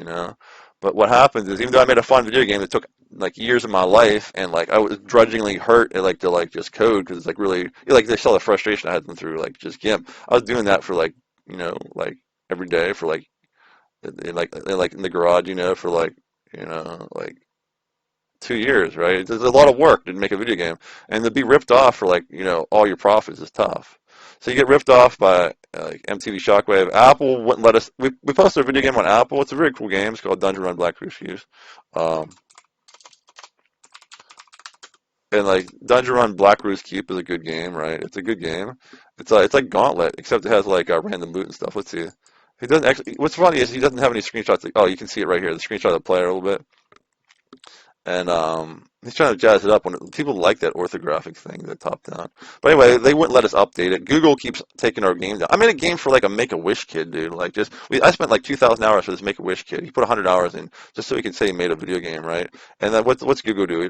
But what happens is, even though I made a fun video game, it took years of my life, and I was drudgingly hurt at to just code, because it's really they saw the frustration I had them through just GIMP. I was doing that for every day for in the garage, for 2 years, right? There's a lot of work to make a video game, and to be ripped off for all your profits is tough. So you get ripped off by like MTV Shockwave. Apple wouldn't let us. We posted a video game on Apple. It's a very cool game. It's called Dungeon Run Black Cruise Fuse. Um, and like Dungeon Run Black Rose Keep is a good game, right? It's a good game. It's like Gauntlet, except it has like random loot and stuff. Let's see. He doesn't actually. What's funny is he doesn't have any screenshots. Like, oh, you can see it right here. The screenshot of the player a little bit, and he's trying to jazz it up. When people like that orthographic thing, the top down. But anyway, they wouldn't let us update it. Google keeps taking our game down. I made a game for like a Make a Wish kid, dude. Like I spent like 2,000 hours for this Make a Wish kid. He put 100 hours in just so he could say he made a video game, right? And then what's Google do?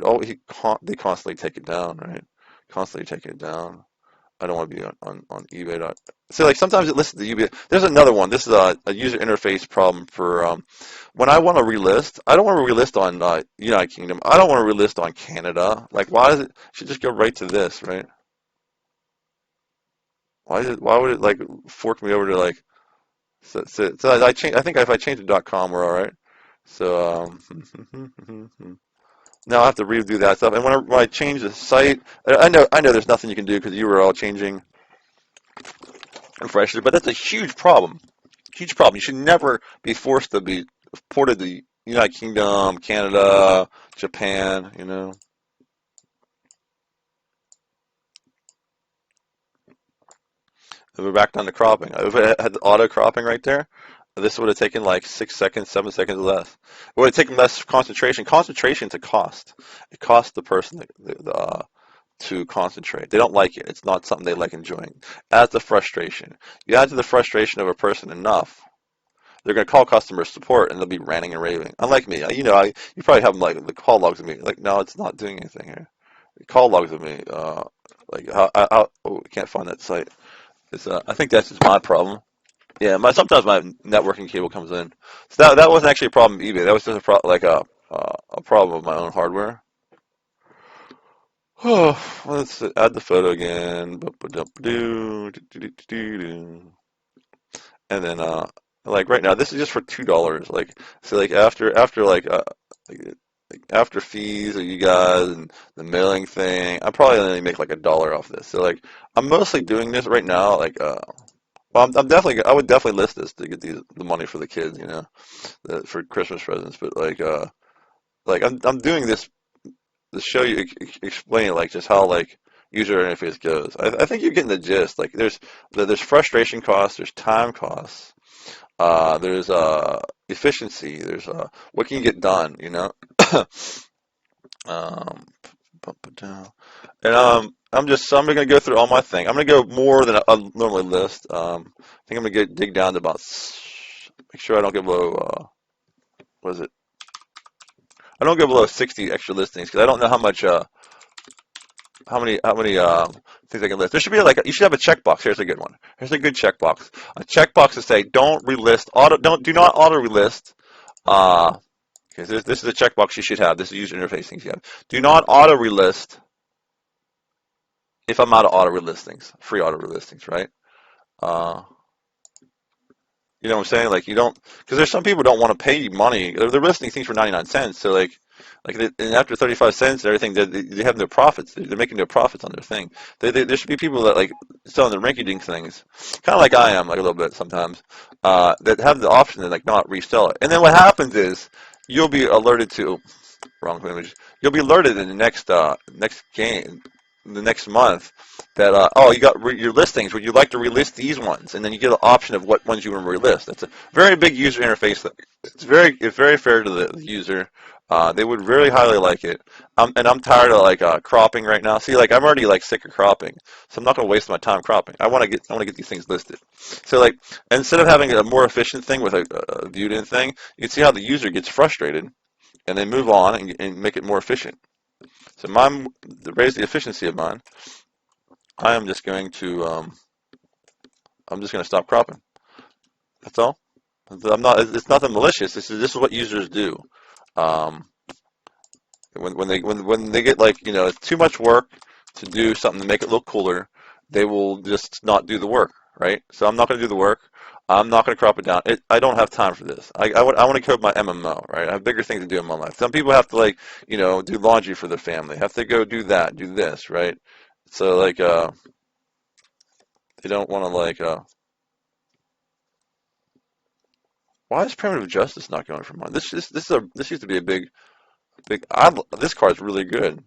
They constantly take it down, right? Constantly taking it down. I don't want to be on eBay. So like sometimes it lists the eBay. There's another one. This is a user interface problem for when I want to relist. I don't want to relist on United Kingdom. I don't want to relist on Canada. Like why is it? Should just go right to this, right? Why would it like fork me over to like so I change. I think if I change to .com, we're all right. So now I have to redo that stuff. And when I change the site, I know there's nothing you can do because you were all changing and fresher, but that's a huge problem. Huge problem. You should never be forced to be ported to the United Kingdom, Canada, Japan, you know. If we're back down to cropping. If it had auto cropping right there, this would have taken like 6 seconds, 7 seconds less. It would have taken less concentration. Concentration's a cost. It costs the person to concentrate. They don't like it. It's not something they like enjoying. Adds the frustration. You add to the frustration of a person enough, they're going to call customer support and they'll be ranting and raving. Unlike me, you probably have them like the call logs of me. Like, no, it's not doing anything here. Call logs of me. Like, I can't find that site. I think that's just my problem. Yeah, sometimes my networking cable comes in. So that wasn't actually a problem with eBay. That was just a problem with my own hardware. Oh, let's add the photo again. And then like right now, this is just for $2. Like so, like after fees of you guys and the mailing thing, I probably only make like $1 off this. So like I'm mostly doing this right now. Like well, I would definitely list this to get the money for the kids, you know, for Christmas presents. But like I'm doing this to show you, explain like just how like user interface goes. I think you're getting the gist. Like there's frustration costs, there's time costs, there's efficiency, there's what can you get done, you know. um, and I'm gonna go through all my thing. I'm gonna go more than I normally list. I think I'm gonna dig down to about make sure I don't get below what is it? I don't go below 60 extra listings because I don't know how much how many things I can list. There should be like you should have a checkbox. Here's a good one. Here's a good checkbox. A checkbox to say don't relist do not auto relist. Okay, so this is a checkbox you should have. This is user interface things you have. Do not auto relist if I'm out of auto relistings, free auto relistings, right? Uh, You know what I'm saying? Like you don't, because there's some people who don't want to pay you money. They're listing things for 99 cents. So and after 35 cents and everything, they have no profits. They're making no profits on their thing. There should be people that like selling the rinky-dink things, kind of like I am, like a little bit sometimes, that have the option to like not resell it. And then what happens is you'll be alerted to wrong image. You'll be alerted in the next game, the next month that you got your listings. Would you like to relist these ones? And then you get an option of what ones you want to relist. That's a very big user interface. It's very fair to the user. They would really highly like it. And I'm tired of like cropping right now. See, like I'm already like sick of cropping, so I'm not going to waste my time cropping. I want to get these things listed. So like instead of having a more efficient thing with a viewed in thing, you can see how the user gets frustrated and they move on and make it more efficient. So to raise the efficiency of mine, I am just going to stop cropping. That's all. It's nothing malicious. This is what users do. Um, when they get like it's too much work to do something to make it look cooler, they will just not do the work, right? So I'm not going to do the work. I'm not going to crop it down. I don't have time for this. I want to code my MMO, right? I have bigger things to do in my life. Some people have to like do laundry for their family. Have to go do that, do this, right? So like they don't want to like Why is primitive justice not going for mine? This used to be a big. This card's really good.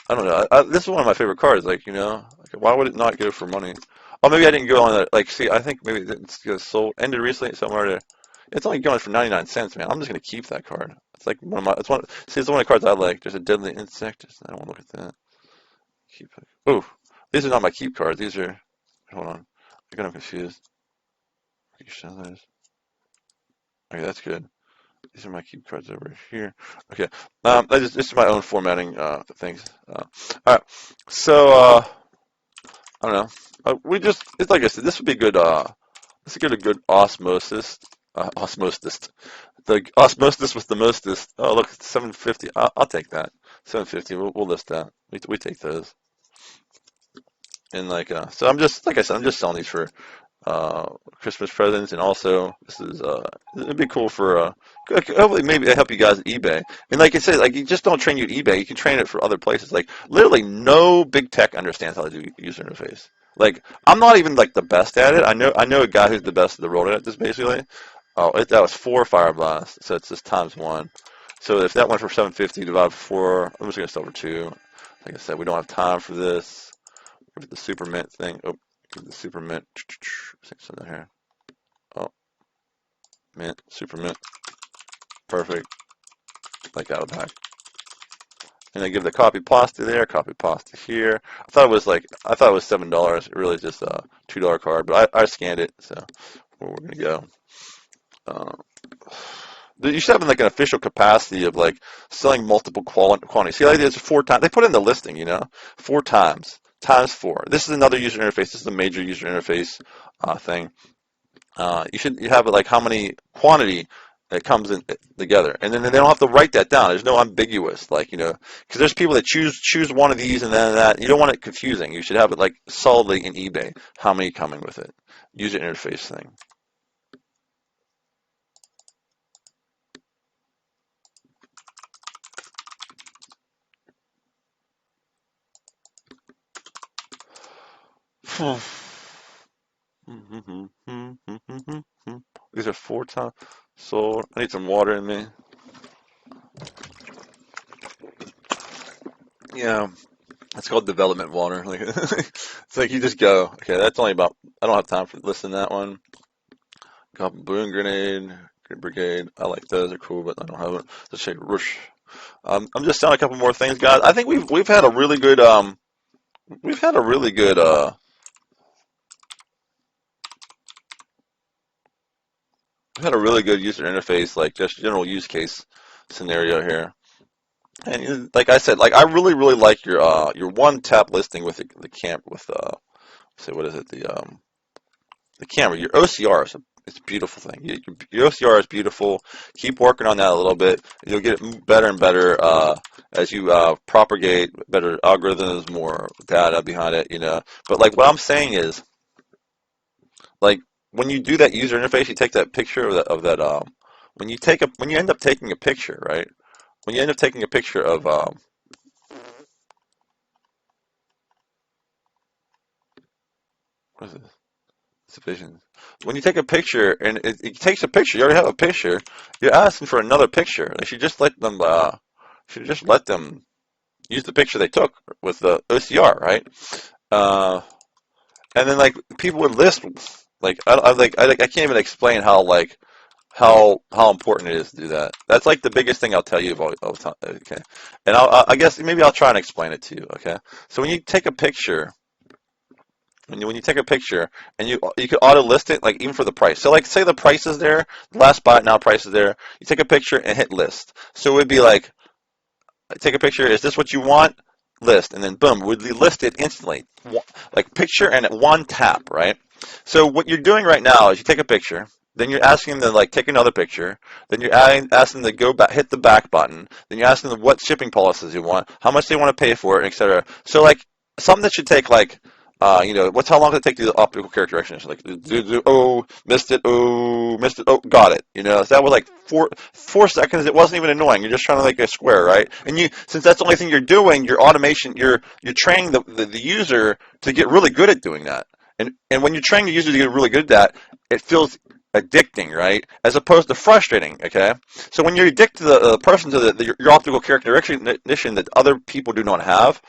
I don't know. This is one of my favorite cards. Why would it not go for money? Oh, maybe I didn't go on that. See, I think maybe it's sold ended recently somewhere. It's only going for 99 cents, man. I'm just gonna keep that card. It's like one of my. It's one. See, it's one of the cards I like. There's a deadly insect. I don't want to look at that. Keep. Oh, these are not my keep cards. These are. Hold on. I got confused. You sell those. Okay, that's good. These are my keep cards over here. Okay. This is my own formatting things. All right. So I don't know. It's like I said. This would be good. This would get a good osmosis. Osmosis. The osmosis with the mostest. Oh, look, it's 750. I'll take that. 750. We'll list that. We take those. And so I'm just like I said. I'm just selling these for Christmas presents, and also this is it'd be cool for hopefully maybe help you guys at eBay. And like I said, you just don't train you at eBay. You can train it for other places. Like literally, no big tech understands how to do user interface. I'm not even the best at it. I know a guy who's the best in the world at this basically. Oh, that was 4 fire blasts, so it's just times 1. So if that went for 750 divided by 4, I'm just gonna sell for 2. Like I said, we don't have time for this. Look at the super mint thing. Oh, the super mint. Something here. Oh, mint, super mint. Perfect. Like out of the back. And I give the copy pasta there, copy pasta here. I thought it was $7. It really is just a $2 card, but I scanned it, so where we're gonna go. You should have an official capacity of selling multiple quantities. See, there's 4 times. They put it in the listing, 4 times. Times 4. This is another user interface. This is a major user interface thing. You have it how many quantity that comes in together, and then they don't have to write that down. There's no ambiguous, because there's people that choose one of these and then that. You don't want it confusing. You should have it solidly in eBay. How many coming with it? User interface thing. These are 4 times sold. I need some water in me. Yeah, it's called development water. It's you just go. Okay, that's only about. I don't have time for listening to that one. Got balloon grenade, brigade. I like those. They're cool, but I don't have it. Let's say rush. I'm just selling a couple more things, guys. I think we've had a really good we've had a really good user interface, just general use case scenario here. And like I said, I really like your one tap listing with the camp with say what is it the camera. Your OCR is it's a beautiful thing. Your OCR is beautiful. Keep working on that a little bit. You'll get it better and better as you propagate better algorithms, more data behind it. But what I'm saying is when you do that user interface, you take that picture of that when you end up taking a picture, right? When you end up taking a picture of what is this? It's vision. When you take a picture and it takes a picture, you already have a picture. You're asking for another picture. They should just let them. Use the picture they took with the OCR, right? And then people would list I can't even explain how important it is to do that. That's the biggest thing I'll tell you all the time. Okay, and I guess maybe I'll try and explain it to you. Okay, so when you take a picture. When you take a picture and you could auto list it even for the price. So say the price is there, the last buy it now price is there. You take a picture and hit list. So it would be take a picture. Is this what you want? List, and then boom, would list it instantly. Picture and at one tap, right? So what you're doing right now is you take a picture. Then you're asking them to take another picture. Then you're asking them to go back, hit the back button. Then you're asking them what shipping policies you want, how much they want to pay for it, etc. So something that should take how long does it take to do the optical character recognition? Oh, missed it. Oh, missed it. Oh, got it. So that was 4 seconds. It wasn't even annoying. You're just trying to a square, right? And since that's the only thing you're doing, your automation, you're training the user to get really good at doing that. And when you're training the user to get really good at that, it feels addicting, right? As opposed to frustrating, okay? So when you addict the person to your optical character recognition that other people do not have,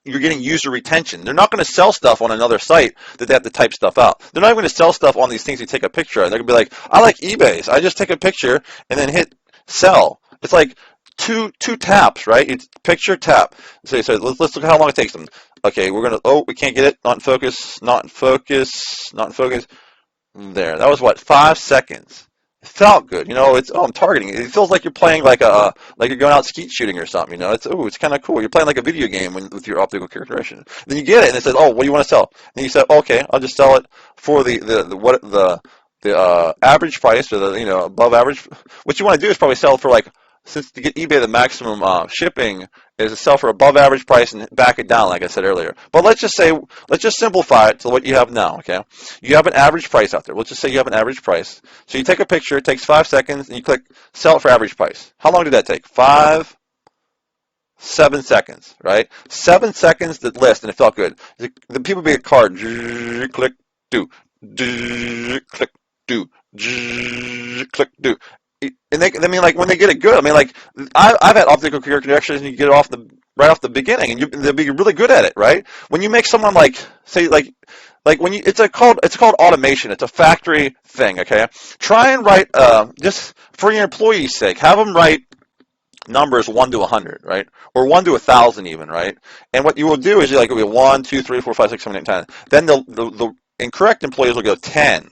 you're getting user retention. They're not going to sell stuff on another site that they have to type stuff out. They're not going to sell stuff on these things you take a picture of. They're going to be like, I like eBay. I just take a picture and then hit sell. It's like two taps, right? It's picture, tap. So let's look at how long it takes them. Okay, we're going to, oh, we can't get it. Not in focus, not in focus, not in focus. There, that was what, 5 seconds. It felt good, you know. It's I'm targeting. It feels like you're playing like you're going out skeet shooting or something, you know. It's kind of cool. You're playing like a video game with your optical characterization. Then you get it and it says, oh, what do you want to sell? And you say, okay, I'll just sell it for the average price or the above average. What you want to do is probably sell it for like, since to get eBay the maximum shipping is to sell for above average price and back it down, like I said earlier. But let's just simplify it to what you have now, okay? You have an average price out there. Let's just say you have an average price. So you take a picture, it takes 5 seconds, and you click sell it for average price. How long did that take? 7 seconds, right? 7 seconds to list, and it felt good. The people be a card, click, do, click, do, click, do. And like when they get it good, I mean, like I've had optical character recognition, and you get it right off the beginning, and they'll be really good at it, right? When you make someone like say like when you it's called automation. It's a factory thing, okay? Try and write just for your employees' sake, have them write numbers 1 to 100, right? Or 1 to 1,000 even, right? And what you will do is it'll be 1, 2, 3, 4, 5, 6, 7, 8, 10. Then the incorrect employees will go 10,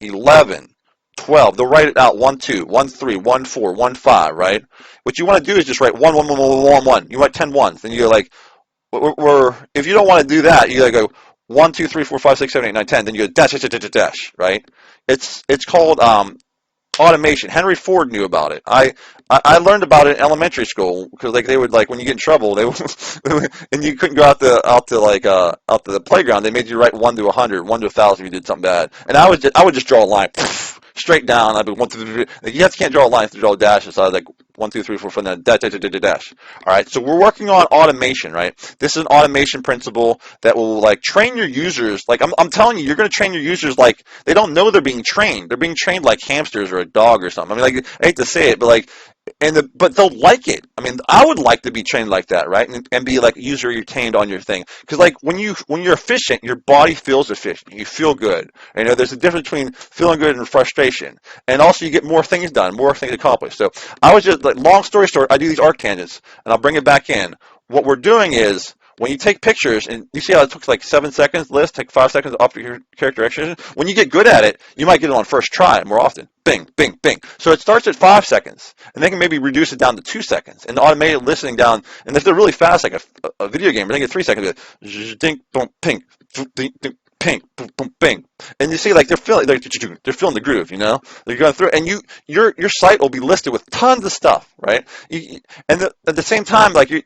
11. 12. They'll write it out 1, 2, 1, 3, 1, 4, 1, 5, right? What you want to do is just write 1, 1, 1, 1, 1, 1. You write 10 ones. Then you're like, if you don't want to do that, you gotta go 1, 2, 3, 4, 5, 6, 7, 8, 9, 10. Then you go dash, dash, dash, dash, dash, right? It's called automation. Henry Ford knew about it. I learned about it in elementary school because like they would like when you get in trouble they would, and you couldn't go out to the playground. They made you write 1 to 100, 1 to 1,000 if you did something bad. And I would just draw a line. Straight down. I'd be 1, 2, 3. You can't draw a line. You have to draw a dash. So I was like 1, 2, 3, 4, 5, then dash, dash, dash, dash, dash. All right. So we're working on automation, right? This is an automation principle that will like train your users. Like I'm telling you, you're going to train your users like they don't know they're being trained. They're being trained like hamsters or a dog or something. I mean, like I hate to say it, but like. But they'll like it. I mean, I would like to be trained like that, right? And be like user retained on your thing. Because like when you're efficient, your body feels efficient. You feel good. You know, there's a difference between feeling good and frustration. And also you get more things done, more things accomplished. So I was just like, long story short, I do these arc tangents and I'll bring it back in. What we're doing is when you take pictures, and you see how it took like 7 seconds list, take 5 seconds off your character recognition. When you get good at it, you might get it on first try more often. Bing, bing, bing. So it starts at 5 seconds, and they can maybe reduce it down to 2 seconds, and automated listening down. And if they're really fast, like a video game, they get 3 seconds. Ding, boom, ping, ding, ding. Ping, boom, boom, bing, and you see like they're feeling the groove, you know. They're going through, and your site will be listed with tons of stuff, right? At the same time, like you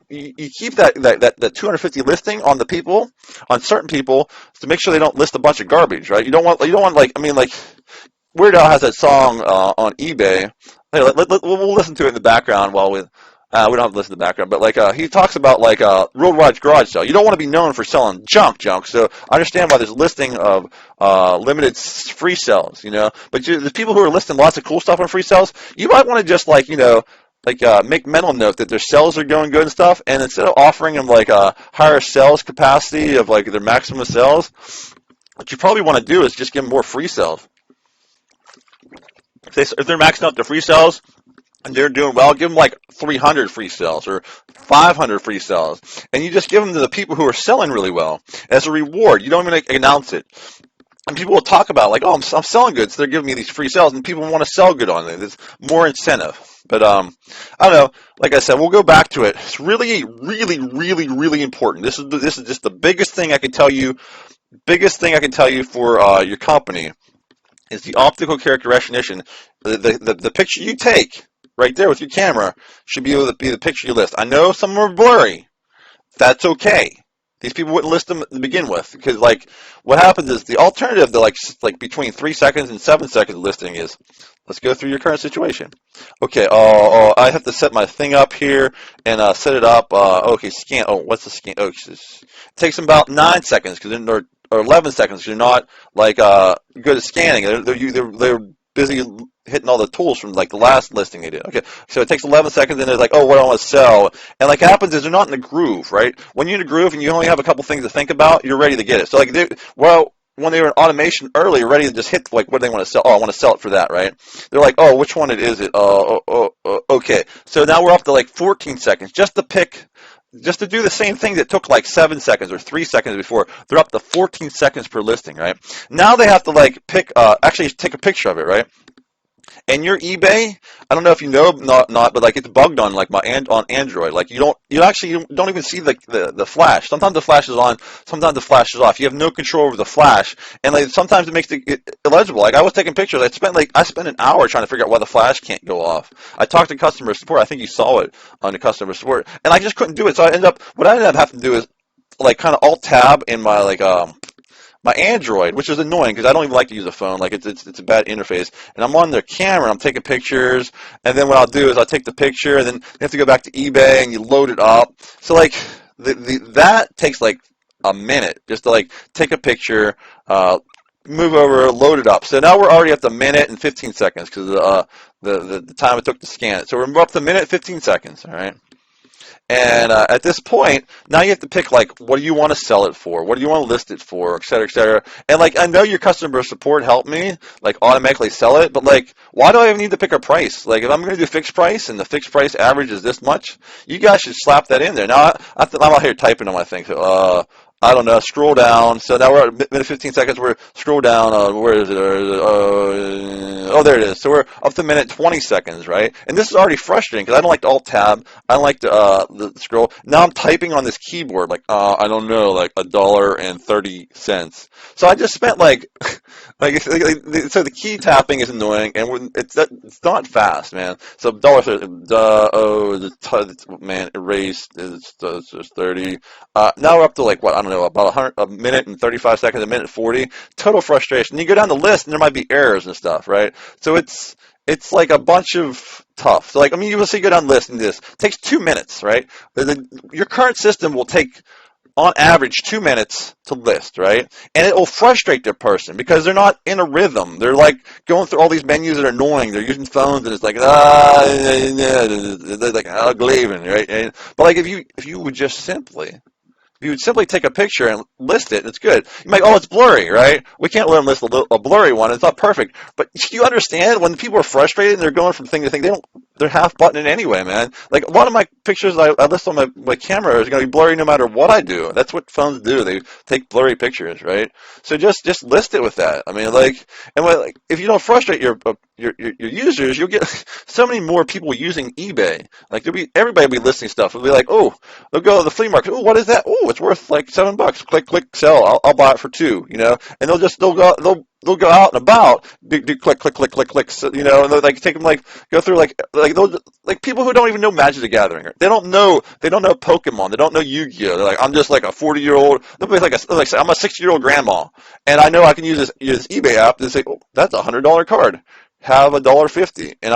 keep that 250 listing on certain people to make sure they don't list a bunch of garbage, right? You don't want like I mean like Weird Al has that song on eBay. Hey, we'll listen to it in the background while we don't have to listen to the background, but like he talks about like worldwide garage sale. You don't want to be known for selling junk. So I understand why there's a listing of limited free sales, you know. But there's people who are listing lots of cool stuff on free sales. You might want to just like make mental note that their sales are going good and stuff, and instead of offering them like a higher sales capacity of like their maximum sales, what you probably want to do is just give them more free sales. If they're maxing out their free sales and they're doing well, give them like 300 free sales or 500 free sales. And you just give them to the people who are selling really well as a reward. You don't even announce it. And people will talk about like, oh, I'm selling good, so they're giving me these free sales, and people want to sell good on it. There's more incentive. But I don't know. Like I said, we'll go back to it. It's really, really, really, really important. This is just the biggest thing I can tell you. Biggest thing I can tell you for your company is the optical character recognition. The picture you take right there with your camera should be able to be the picture you list. I know some are blurry. That's okay. These people wouldn't list them to begin with, because like what happens is the alternative to like between 3 seconds and 7 seconds listing is, let's go through your current situation. Okay, I have to set my thing up here and set it up. Okay, scan. Oh, what's the scan? Oh, it takes them about 9 seconds because then they're or 11 seconds. You're not like good at scanning. They're busy hitting all the tools from like the last listing they did. Okay, so it takes 11 seconds, and they're like, oh, what do I want to sell? And like happens is they're not in the groove, right? When you're in the groove and you only have a couple things to think about, you're ready to get it. So like, when they were in automation early, ready to just hit like what do they want to sell. Oh, I want to sell it for that, right? They're like, oh, which one is it? Okay. So now we're up to like 14 seconds just to pick. Just to do the same thing that took like 7 seconds or 3 seconds before, they're up to 14 seconds per listing, right? Now they have to like actually take a picture of it, right? And your eBay, I don't know if you know, not, but like it's bugged on like on Android. Like you don't even see the flash. Sometimes the flash is on, sometimes the flash is off. You have no control over the flash, and like sometimes it makes it illegible. Like I was taking pictures, I spent an hour trying to figure out why the flash can't go off. I talked to customer support. I think you saw it on the customer support, and I just couldn't do it. So what I ended up having to do is like kind of alt tab in my my Android, which is annoying because I don't even like to use a phone. Like it's a bad interface. And I'm on their camera, and I'm taking pictures, and then what I'll do is I'll take the picture, and then you have to go back to eBay and you load it up. So like that takes like a minute just to like take a picture, move over, load it up. So now we're already at the minute and 15 seconds because the time it took to scan it. So we're up to minute 15 seconds. All right. And at this point, now you have to pick, like, what do you want to sell it for? What do you want to list it for, et cetera, et cetera. And, like, I know your customer support helped me, like, automatically sell it, but, like, why do I even need to pick a price? Like, if I'm going to do fixed price and the fixed price average is this much, you guys should slap that in there. Now, I'm out here typing on my thing, so, I don't know, scroll down. So now we're at minute 15 seconds. We're scroll down. Where is it? Oh, there it is. So we're up to minute 20 seconds, right? And this is already frustrating because I don't like to alt tab. I don't like to the scroll. Now I'm typing on this keyboard, like I don't know, like $1.30. So I just spent like so the key tapping is annoying, and it's not fast, man. So man, erased is 30. Now we're up to like what, I don't know, about a minute and 35 seconds, a minute 40. Total frustration. You go down the list and there might be errors and stuff, right? So it's like a bunch of tough. So like, I mean, you will see, go down the list and this takes 2 minutes, right? Your current system will take on average 2 minutes to list, right? And it will frustrate the person because they're not in a rhythm. They're like going through all these menus that are annoying. They're using phones and it's like they're like leaving, right? But like if you would just simply take a picture and list it, it's good. You might, oh, it's blurry, right? We can't let them list a blurry one. It's not perfect. But you understand when people are frustrated and they're going from thing to thing, they're half buttoning anyway, man. Like a lot of my pictures I list on my camera is going to be blurry no matter what I do. That's what phones do. They take blurry pictures, right? So just list it with that. I mean, like, and like, if you don't frustrate your users, you'll get so many more people using eBay. Like everybody will be listing stuff. It'll be like, oh, they'll go to the flea market. Oh, what is that? Oh, it's worth like $7. Click, sell. I'll buy it for $2. You know, and they'll go out and about, do click, so, you know, and they'll like take them like go through like those like people who don't even know Magic the Gathering. They don't know Pokemon. They don't know Yu-Gi-Oh. They're like, I'm just like a 40-year-old. They'll be like I'm a 60-year-old grandma, and I know I can use this eBay app and say, oh, that's $100 card. Have $1.50, and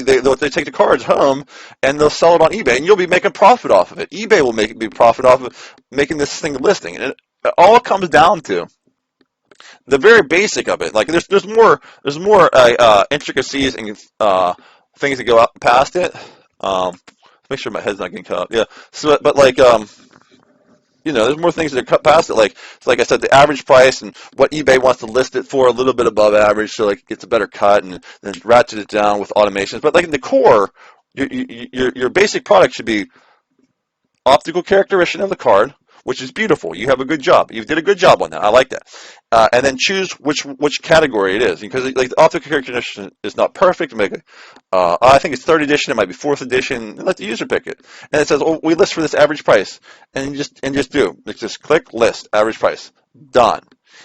they'll take the cards home and they'll sell it on eBay, and you'll be making profit off of it. eBay will be profit off of making this thing listing, and it all comes down to the very basic of it. Like there's more intricacies and things that go out past it. Make sure my head's not getting cut up. Yeah. So, but like you know, there's more things that cut past it. Like I said, the average price and what eBay wants to list it for a little bit above average, so like it gets a better cut, and then ratchet it down with automations. But like in the core, your basic product should be optical characterization of the card, which is beautiful. You have a good job. You did a good job on that. I like that. And then choose which category it is, because like the optical characterization is not perfect. I think it's 3rd edition. It might be 4th edition. Let the user pick it. And it says, oh, we list for this average price, and just click list average price. Done.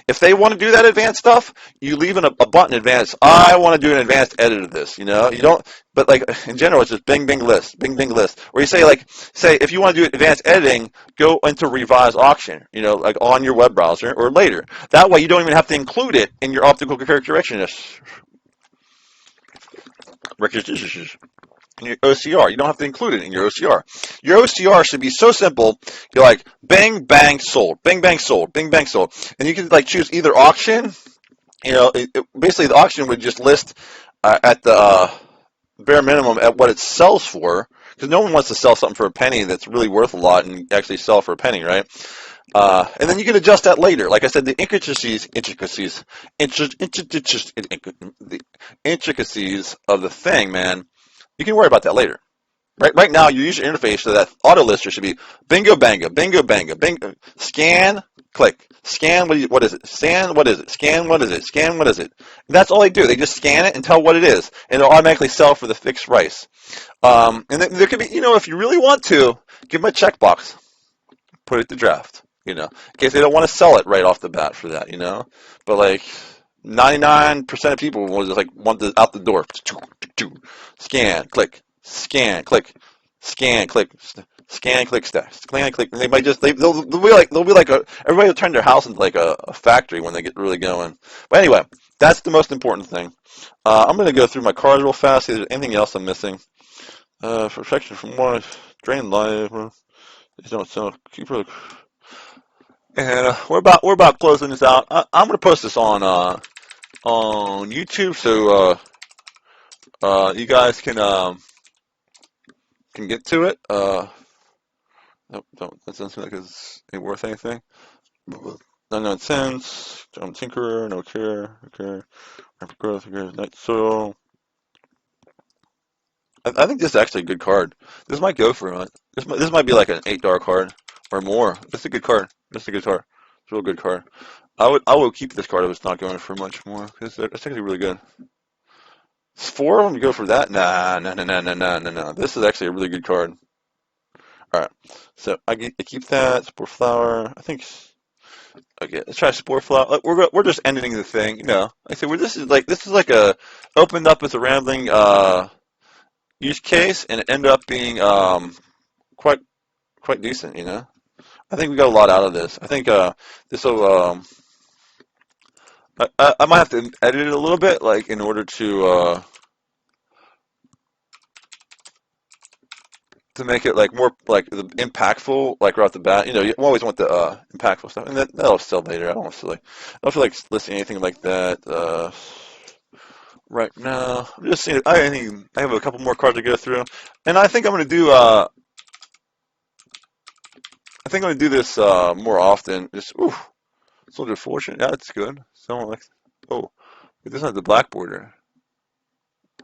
If they want to do that advanced stuff, you leave a button advanced. I want to do an advanced edit of this. You know, you don't. But like in general, it's just bing list, bing list. Or you say if you want to do advanced editing, go into revise auction. You know, like on your web browser or later. That way, you don't even have to include it in your optical characterization. You in your OCR. You don't have to include it in your OCR. Your OCR should be so simple. You're like, bang, bang, sold. Bang, bang, sold. Bang, bang, sold. And you can like choose either auction. Basically the auction would just list at the bare minimum at what it sells for, because no one wants to sell something for a penny that's really worth a lot and actually sell for a penny, right? And then you can adjust that later. Like I said, the intricacies of the thing, man, you can worry about that later. Right now, your user interface to that auto lister should be bingo, bango, bingo, bango, bingo, scan, click, scan, what is it? Scan, what is it? Scan, what is it? Scan, what is it? And that's all they do. They just scan it and tell what it is, and it'll automatically sell for the fixed price. And there could be, if you really want to, give them a checkbox, put it to draft, in case they don't want to sell it right off the bat for that, But like 99% of people will just like want this out the door, scan, click. Scan, click, scan, click, scan, click, stack, scan, click. And they might just they'll be like everybody will turn their house into like a factory when they get really going. But anyway, that's the most important thing. I'm gonna go through my cards real fast. See if there's anything else I'm missing. Protection from water, drain life. And we're about closing this out. I'm gonna post this on YouTube so you guys can get to it. Nope, that doesn't seem like it's worth anything. Unknown sense, tinkerer, no care, rapid growth, night soil. I think this is actually a good card. This might go for it. This might be like an $8 card or more. It's a good card. It's a good card. It's a real good card. I will keep this card if it's not going for much more because it's actually really good. It's 4 of them. You go for that? No. This is actually a really good card. All right, so I keep that spore flower. I think. Okay, let's try spore flower. We're just ending the thing, I said, this is like a opened up as a rambling use case, and it ended up being quite decent, I think we got a lot out of this. I think this will. I might have to edit it a little bit, like in order to make it like more like impactful, like right off the bat. You always want the impactful stuff, and that'll sell later. I don't feel like listing anything like that right now. I'm just seeing. I have a couple more cards to go through, and I think I'm going to do. I think I'm going to do this more often. Just Soldier of Fortune. Yeah, that's good. Someone like. Oh, it doesn't have the black border.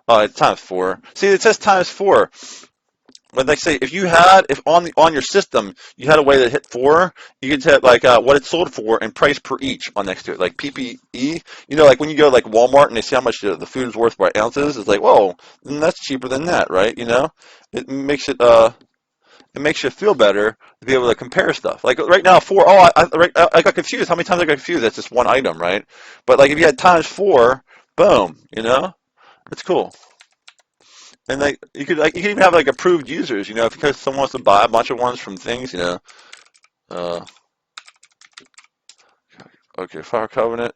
Oh, it's ×4. See, it says ×4. When they say if on your system you had a way to hit 4, you could hit like what it's sold for and price per each on next to it, like PPE. Like when you go to like Walmart and they see how much the food is worth by ounces, it's like, whoa, then that's cheaper than that, right? It makes you feel better to be able to compare stuff. Like right now, 4. Oh, I got confused. How many times I got confused? That's just one item, right? But like if you had ×4, boom, it's cool. And you could even have like approved users, because someone wants to buy a bunch of ones from things. Okay, Fire Covenant.